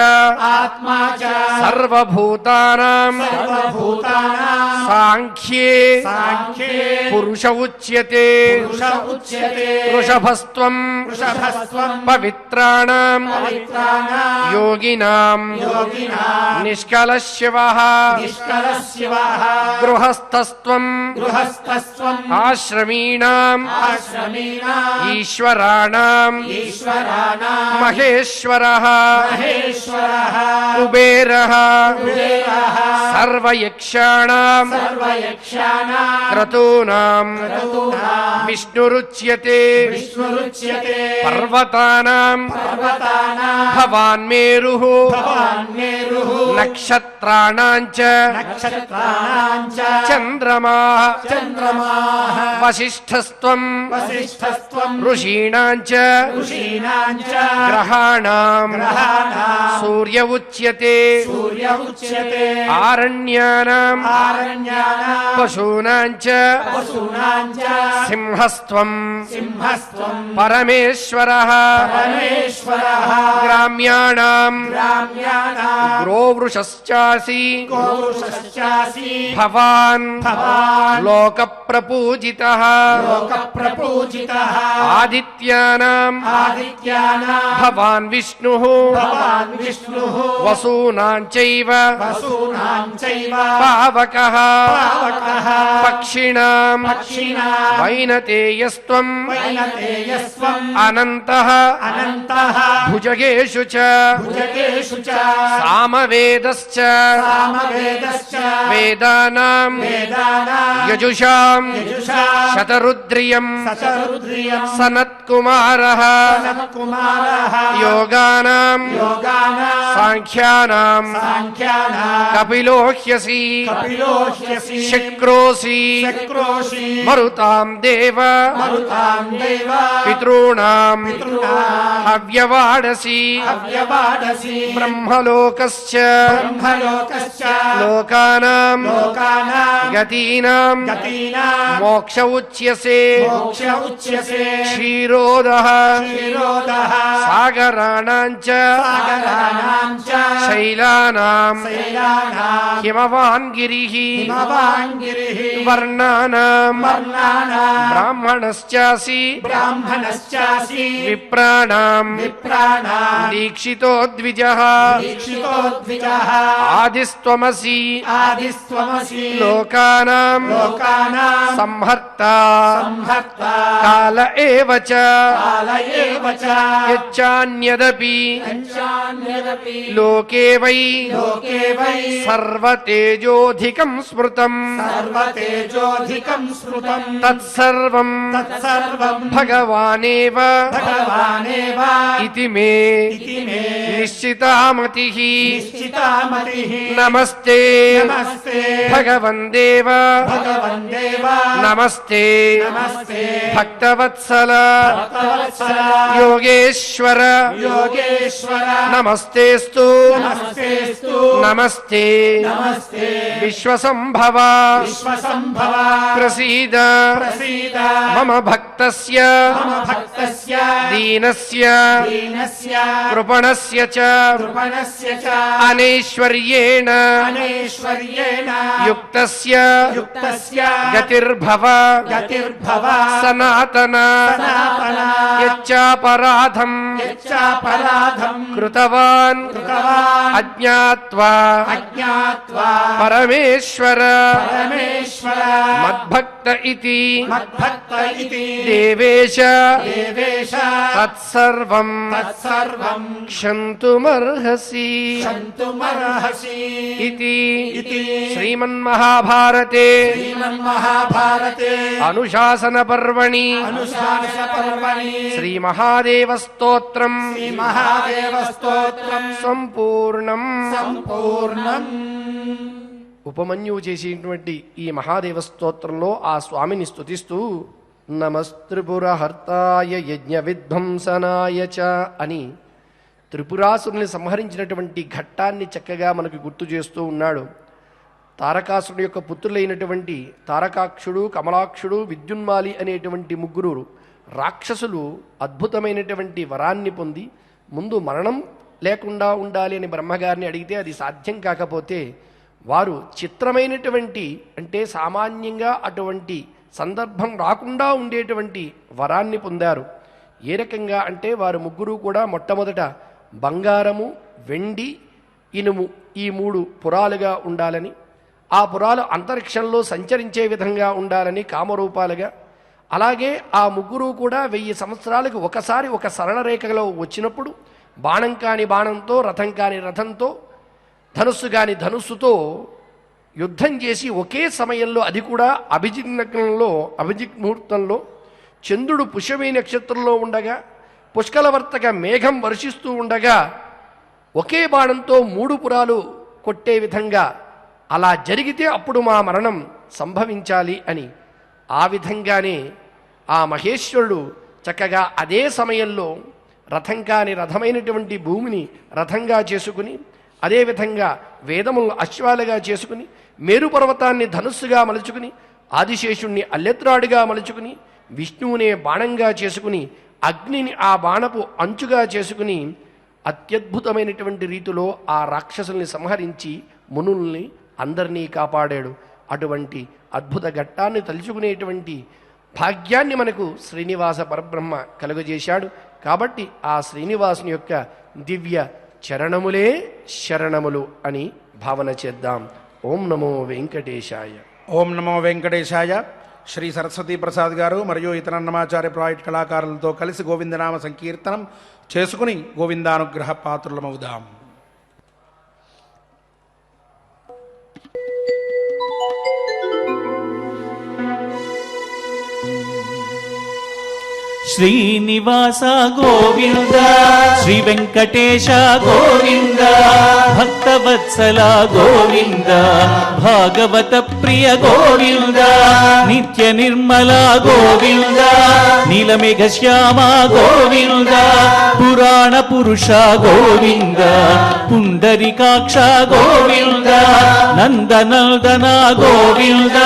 ఆత్మా చ సర్వభూతానాం సర్వభూతానాం సాంఖ్యే సాంఖ్యే పురుష ఉచ్యతే పురుష ఉచ్యతే వృషభస్త్వం వృషభస్త్వం పవిత్రాణాం పవిత్రాణాం యోగినాం యోగినాం నిష్కలశివః నిష్కలశివః గృహస్థస్త్వం గృహస్థస్త్వం ఆశ్రమీణాం ఆశ్రమీణాం ఈశ్వరాణాం ఈశ్వరాణాం మహేశ్వరః మహేశ్వరః కుబేరః కుబేరః సర్వయక్షాణాం సర్వయక్షాణాం క్రతూనాం క్రతూనాం విష్ణురుచ్యతే విష్ణురుచ్యతే పర్వతానాం పర్వతానాం భవాన్ మేరుః భవాన్మేరుః నక్షత్రాణాం చ నక్షత్రాణాం చ చంద్రమాః చంద్రమాః వసిష్ఠస్త్వం వసిష్ఠస్త్వం ఋషీణాం చ ఋషీణాం చ గ్రహాణాం గ్రహాణాం సూర్య ఉచ్యతే సూర్య ఉచ్యతే ఆరణ్యానాం ఆరణ్యానాం పశూనాం చ పశూనాం చ సింహస్త్వం సింహస్త్వం పరమేశ్వరః పరమేశ్వరః గ్రామ్యాణాం గ్రామ్యాణాం గ్రోవృషశ్చాసి గోవృషశ్చాసి భవాన్ భవాన్ లోకప్రపూజితః లోకప్రపూజితః ఆదిత్యానాం ఆదిత్యానాం భవాన్ విష్ణుః భవాన్ విష్ణుః వసూనాం చైవ వసూనాం చైవ పావకః పావకః పక్షిణాం పక్షిణాం వైనతేయస్త్వం వైనతేయస్త్వం అనంతః అనంతః భుజగేషు చ భుజగేషు చ సామవేదశ్చ సామవేదశ్చ వేదానాం వేదానాం యజుషాం యజుషా శతరుద్రియం సచరుద్రియం సనత్కుమారః సనత్కుమారః యోగానాం యోగానాం సాంఖ్యానాం సాంఖ్యానాం కపిలోహ్యసి కపిలోహ్యసి శక్రోసి చక్రోషి మరుతాం దేవ మరుతాం దేవ పితॄణాం పితॄణాం హవ్యవాడసి అవ్యవాడసి బ్రహ్మలోకస్య బ్రహ్మలోకశ్చ లోకానాం లోకానాం గతీనాం గతీనాం మోక్ష ఉచ్యసే మోక్ష ఉచ్యసే క్షీరోదః క్షీరోదః సాగరాణాం చ సాగరాణాం చ శైలానాం శైలానాం హిమవాన్ గిరిః హిమవాన్ గిరిః వర్ణానాం వర్ణానాం బ్రాహ్మణశ్చాసి బ్రాహ్మణశ్చాసి విప్రాణాం విప్రాణాం దీక్షితో ద్విజః దీక్షితో ద్విజః ఆదిస్త్వమసి ఆదిస్త్వమసి లోకానాం లోకానాం సంహర్త సంహర్త కాల ఏవ చ కాల ఏవ చ యచ్చాన్యదపి యచ్చాన్యదపి లోకే వై లోకే వై సర్వతేజోధికం స్మృతం సర్వతేజోధికం స్మృతం తత్సర్వం తత్సర్వం భగవానేవ భగవానేవ ఇతి మే ఇతి మే నిశ్చితామతిః నిశ్చితామతిః నమస్తే నమస్తే భగవన్ దేవ భగవన్ దేవ నమస్తే నమస్తే భక్తవత్సల భక్తవత్సల యోగేశ్వర యోగేశ్వర నమస్తేస్తు నమస్తేస్తు నమస్తే నమస్తే విశ్వసంభవ విశ్వసంభవ ప్రసీద ప్రసీద మమ భక్తస్య మమ భక్తస్య దీనస్య దీనస్య కృపణస్య చ కృపణస్య చ అనైశ్వర్యేణ అనేశ్వర్యేణ యుక్తస్య యుక్తస్య గతిర్భవ గతిర్భవ సనాతన సనాతన యచ్చాపరాధం యచ్చాపరాధం కృతవాన్ కృతవాన్ అజ్ఞాత్వా అజ్ఞాత్వా పరమేశ్వర పరమేశ్వర మద్భక్త ఇతి మద్భక్త ఇతి దేవేశ దేవేశ తత్సర్వం తత్సర్వం క్షంతుమర్హసి క్షంతుమర్హసి ఇతి ఇతి శ్రీమన్మహాభారతే శ్రీమన్మహాభారతే అనుశాసన పర్వణి అనుశాసన పర్వణి శ్రీమహాదేవ స్తోత్రం శ్రీమహాదేవ స్తోత్రం సంపూర్ణం. సంపూర్ణం. ఉపమన్యువు చేసేటువంటి ఈ మహాదేవ స్తోత్రంలో ఆ స్వామిని స్తుతిస్తూ నమస్త్రిపురహర్తాయ యజ్ఞ విధ్వంసనాయ చ అని త్రిపురాసురుని సంహరించినటువంటి ఘట్టాన్ని చక్కగా మనకు గుర్తు చేస్తూ ఉన్నాడు. తారకాసురుడు యొక్క పుత్రులైనటువంటి తారకాక్షుడు, కమలాక్షుడు, విద్యున్మాలి అనేటువంటి ముగ్గురు రాక్షసులు అద్భుతమైనటువంటి వరాన్ని పొంది ముందు మరణం లేకుండా ఉండాలి అని బ్రహ్మగారిని అడిగితే అది సాధ్యం కాకపోతే వారు చిత్రమైనటువంటి అంటే సామాన్యంగా అటువంటి సందర్భం రాకుండా ఉండేటువంటి వరాన్ని పొందారు. ఏ రకంగా అంటే వారు ముగ్గురు కూడా మొట్టమొదట బంగారము, వెండి, ఇనుము ఈ 3 పురాలుగా ఉండాలని, ఆ పురాలు అంతరిక్షంలో సంచరించే విధంగా ఉండాలని కామరూపాలుగా, అలాగే ఆ ముగ్గురు కూడా 1000 సంవత్సరాలకు ఒకసారి ఒక సరళరేఖలో వచ్చినప్పుడు బాణం కాని బాణంతో, రథం కాని రథంతో, ధనుస్సు కాని ధనుస్సుతో యుద్ధం చేసి ఒకే సమయంలో, అది కూడా అభిజిత్ ముహూర్తంలో చంద్రుడు పుష్యమి నక్షత్రంలో ఉండగా పుష్కలవర్తక మేఘం వర్షిస్తూ ఉండగా ఒకే బాణంతో 3 పురాలు కొట్టే విధంగా అలా జరిగితే అప్పుడు మా మరణం సంభవించాలి అని ఆ విధంగానే ఆ మహేశ్వరుడు చక్కగా అదే సమయంలో రథం కాని రథమైనటువంటి భూమిని రథంగా చేసుకుని, అదేవిధంగా వేదములను అశ్వాలుగా చేసుకుని, మేరు పర్వతాన్ని ధనుస్సుగా మలుచుకుని, ఆదిశేషుణ్ణి అల్లెత్రాడుగా మలుచుకుని, విష్ణువునే బాణంగా చేసుకుని, అగ్నిని ఆ బాణపు అంచుగా చేసుకుని అత్యద్భుతమైనటువంటి రీతిలో ఆ రాక్షసుల్ని సంహరించి మునుల్ని అందరినీ కాపాడాడు. అటువంటి అద్భుత ఘట్టాన్ని తలుచుకునేటువంటి భాగ్యాన్ని మనకు శ్రీనివాస పరబ్రహ్మ కలుగజేశాడు. కాబట్టి ఆ శ్రీనివాసుని యొక్క దివ్య చరణములే శరణములు అని భావన చేద్దాం. ఓం నమో వెంకటేశాయ. ఓం నమో వెంకటేశాయ. శ్రీ సరస్వతీ ప్రసాద్ గారు మరియు ఇతర అన్నమాచార్య ప్రాజెక్ట్ కళాకారులతో కలిసి గోవిందనామ సంకీర్తనం చేసుకుని గోవిందానుగ్రహ పాత్రులమవుదాం. శ్రీనివాస గోవింద శ్రీ వెంకటేశ గోవింద భక్తవత్సల గోవింద భాగవత ప్రియ గోవింద నిత్య నిర్మల గోవింద నీలమేఘ శ్యామ గోవింద పురాణ పురుష గోవింద పుండరికాక్ష గోవింద నందనందన గోవింద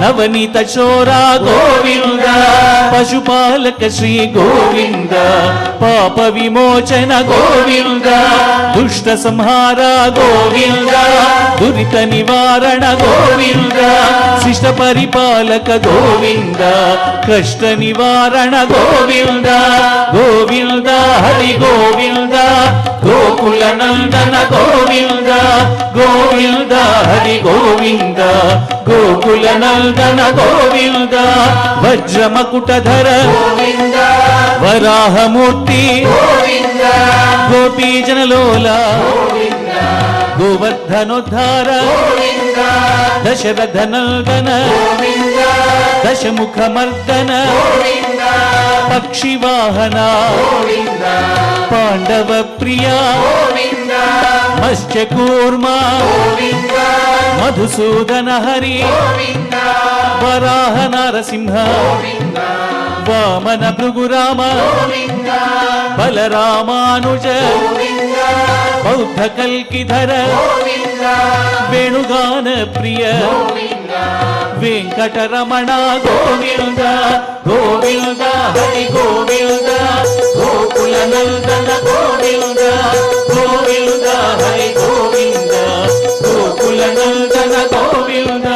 నవనీత చోర గోవింద పశుపాలక శ్రీ గోవింద పాప విమోచన గోవింద దుష్ట సంహార గోవింద దురిత నివారణ గోవింద శిష్ట పరిపాలక గోవింద కష్ట నివారణ గోవింద గోవింద హరి గోవింద గోకుల నందన గోవింద గోవింద హరి గోవింద గోకుల నందన గోవింద వజ్రమకుటధర వరాహమూర్తి గోపీజనలోల గోవర్ధనోద్ధార దశరథనందన దశముఖమర్దన పక్షివాహన పాండవ ప్రియ మత్స్యకూర్మ మధుసూదన హరి వరాహ నరసింహ వామన భృగురామ బలరామానుజ బౌద్ధ కల్కిధర వేణుగాన ప్రియ వెంకటరమణ గోవింద గోవింద హరి గోవింద గోకుల నందన గోవింద గోవింద హరి గోవింద గోకుల నందన గోవింద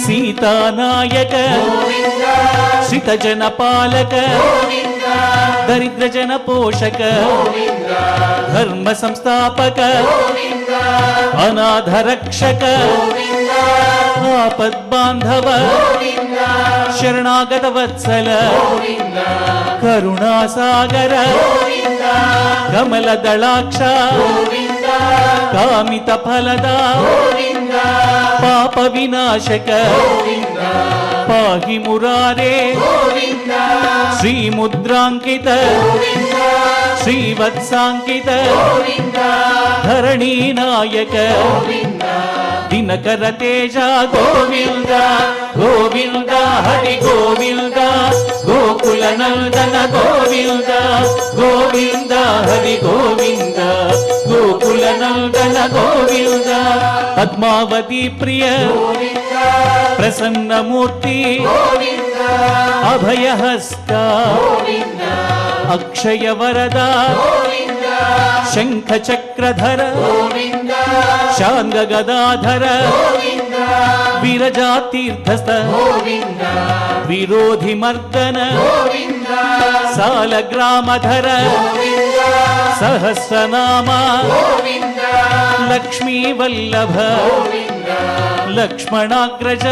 సీతానాయక శ్రిత జన పాలక దరిద్ర జన పోషక ధర్మ సంస్థాపక అనాథ రక్షక ఆపద్బాంధవ శరణాగత వత్సల కరుణాసాగర కమల దళాక్ష కామిత ఫలద పాప వినాశక పాహి మురారే శ్రీముద్రాంకిత శ్రీవత్సాంకిత ధరణీ నాయక దినకర తేజ గోవింద గోవింద హరి గోవింద గోకుల నందన గోవింద గోవింద హరి గోవింద గోకుల నందన గోవింద పద్మావతి ప్రియ ప్రసన్నమూర్తి అభయహస్త అక్షయ వరద శంఖ చక్రధర శాంగ గదాధర విరజాతీర్థస్థ విరోధి మర్దన సాలగ్రామధర సహస్రనామ లక్ష్మీ వల్లభ లక్ష్మణాగ్రజ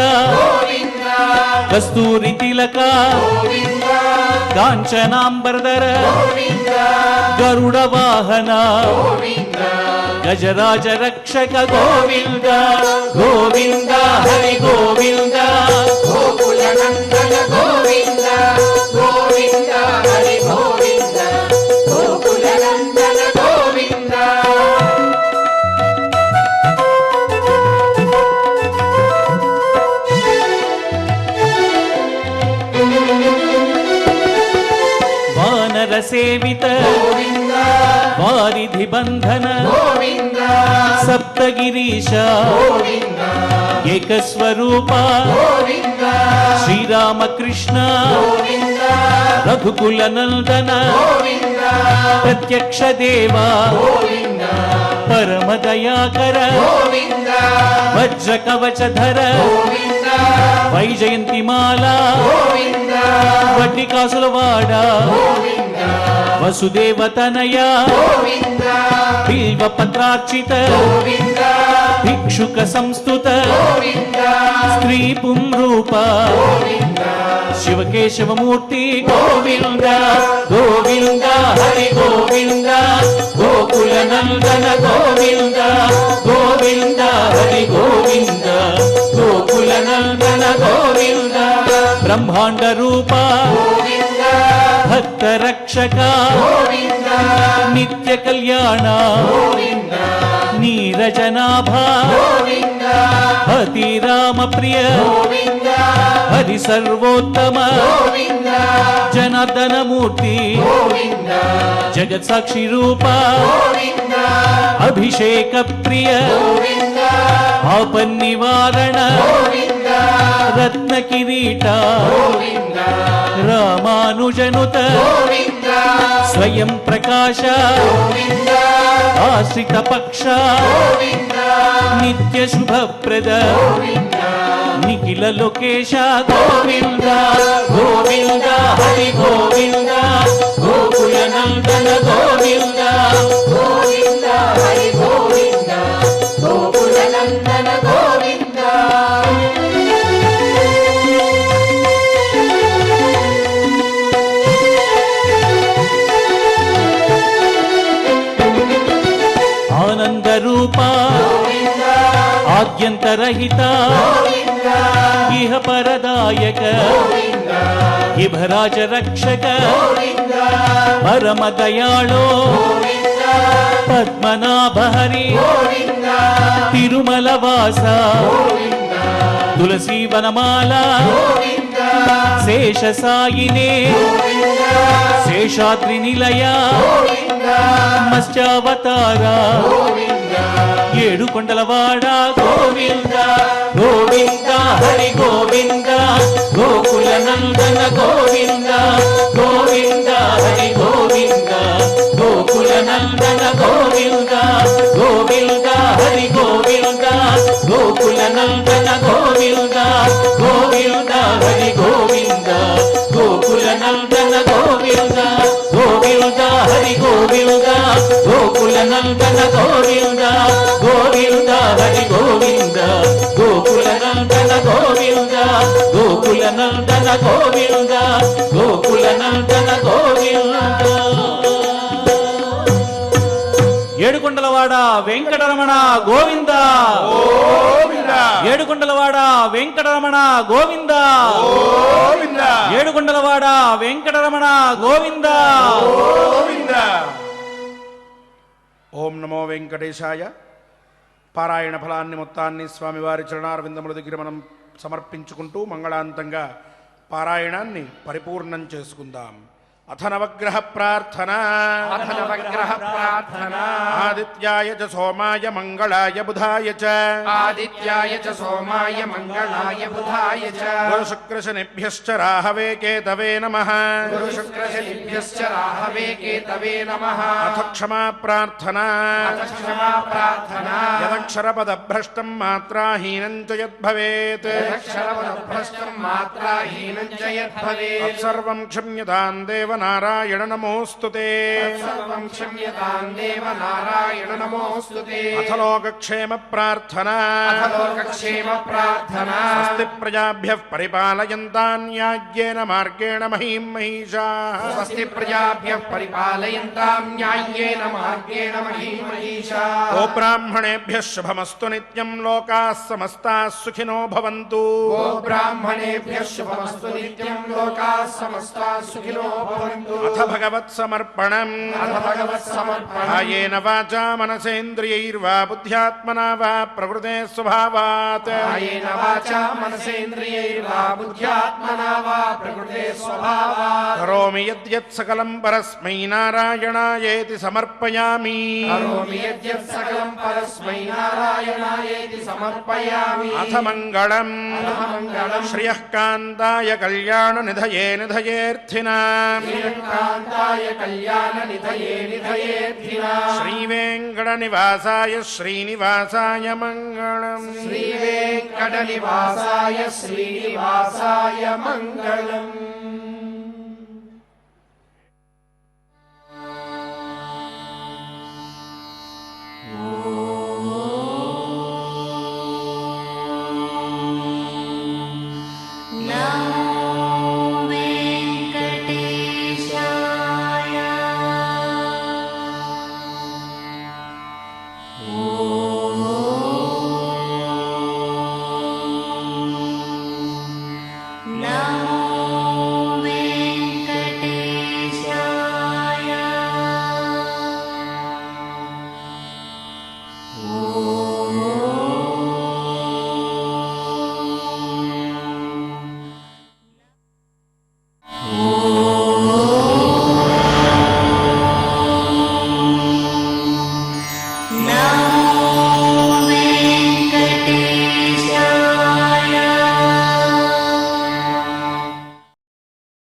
కస్తూరి తిలక కాంచనాంబరధర గరుడ వాహన గజరాజ రక్షక గోవింద గోవింద హరి గోవింద గోకుల నందన గోవింద గోవింద హరి గోవింద గోకుల నందన గోవింద వానర సేవిత వారిధి బంధన సప్తగిరీశ ఏకస్వరూప శ్రీరామకృష్ణ రఘుకుల నందన ప్రత్యక్ష దేవా పరమ దయాకర వజ్ర కవచధర వైజయంతి మాల వడ్డి కాసుల వాడ వసుదేవ తనయ బిల్వ పత్రార్చిత భిక్షుక సంస్థుత స్త్రీ పుంరూప శివకేశవమూర్తి గోవింద గోవింద హరి గోవింద గోకుల నందన గోవింద గోవింద హరి గోవింద గోకుల నందన గోవింద బ్రహ్మాండ రూప భక్త రక్షక నిత్య కళ్యాణ నీరజనాభ హతి రామ ప్రియ హరి సర్వోత్తమ జనార్దన మూర్తి జగత్ సాక్షి రూప అభిషేక ప్రియ ఆపన్నివారణ రత్న కిరీట రామానుజనుత స్వయం ప్రకాశ ఆశ్రిత పక్ష నిత్య శుభప్రద నిఖిల లోకేశ గోవింద గోవింద హరి గోవింద గోకుల నందన గోవింద గోవింద హరి గోవింద గోకుల నందన గోవింద ఆనంద రూప ఆద్యంతరహిత ఇహ పరదాయక ఇభరాజ రక్షక పరమ దయాళో పద్మనాభ హరి తిరుమల వాస తులసీ వనమాల శేష సాయినే శేషాద్రి నిలయ మత్స్యావతార ఏడు కొండలవాడ గోవింద గోవింద హరి గోవింద గోకుల నందన గోవింద గోవింద హరి గోవింద గోకుల నందన గోవింద గోవింద హరి గోవింద గోకుల నందన గోవింద గోవింద హరి గోవింద గోకుల నందన గోవింద గోవింద హరి గోవింద గోకుల నందన గోవింద గోవింద హరి గోవింద గోకుల నందన గోవింద గోకుల నందన గోవింద గోకుల నందన గోవింద ఏడుకొండలవాడ వెంకటరమణ గోవింద గోవింద ఏడుకొండలవాడ వెంకటరమణ గోవింద గోవింద ఏడుకొండలవాడ వెంకటరమణ గోవింద గోవింద. ఓం నమో వెంకటేశాయ. పారాయణ ఫలాన్ని మొత్తాన్ని స్వామివారి చరణారవిందముల దగ్గర మనం సమర్పించుకుంటూ మంగళాంతంగా పారాయణాన్ని పరిపూర్ణం చేసుకుందాం. అథ నవగ్రహ ప్రార్థన. ఆదిత్యాయ చ సోమాయ మంగళాయ బుధాయ చ ఆదిత్యాయ చ సోమాయ మంగళాయ బుధాయ చ గురుశుక్రశనిభ్యశ్చ రాహవే కేతవే నమః. గురుశుక్రశనిభ్యశ్చ రాహవే కేతవే నమః. అథ క్షమా ప్రార్థనా. క్షమా ప్రార్థనా. యదక్షరపదభ్రష్టం మాత్రాహీనం చ యద్భవేత్ యదక్షరపదభ్రష్టం మాత్రాహీనం చ యద్భవేత్ తత్సర్వం క్షమ్యతాం దేవ నారాయణ నమోస్తుతే. సర్వం క్షమ్యతాం దేవ నారాయణ నమోస్తుతే. అథ లోకక్షేమ ప్రార్థనా. అథ లోకక్షేమ ప్రార్థనా. స్వస్తి ప్రజాభ్యః పరిపాలయంతాం న్యాయ్యేన మార్గేణ మహీం మహిషాః. స్వస్తి ప్రజాభ్యః పరిపాలయంతాం న్యాయ్యేన మార్గేణ మహీం మహిషాః. ఓ బ్రాహ్మణేభ్యః శుభమస్తు నిత్యం లోకాః సమస్తాః సుఖినో భవంతు. ఓ బ్రాహ్మణేభ్యః శుభమస్తు నిత్యం లోకాః సమస్తాః సుఖినో భవంతు. అథ భగవత్సమర్పణం. అథ భగవత్సమర్పణం. కాయేన వాచా మనసేంద్రియైర్వా బుద్ధ్యాత్మనా వా ప్రకృతే స్వభావాత్. కాయేన వాచా మనసేంద్రియైర్వా బుద్ధ్యాత్మనా వా ప్రకృతే స్వభావాత్. కరోమి యద్యత్ సకలం పరస్మై నారాయణాయేతి సమర్పయామి. కరోమి యద్యత్ సకలం పరస్మై నారాయణాయేతి సమర్పయామి. అథ మంగళం. అథ మంగళం. శ్రియః కాంతాయ కళ్యాణ నిధయే నిధయేర్థినాం. శ్రీకాంతాయ కళ్యాణ నిధయే నిధయేర్థినాం. శ్రీవేంకట నివాసాయ శ్రీనివాసాయ మంగళం. శ్రీవేంకట నివాసాయ శ్రీనివాసాయ మంగళం.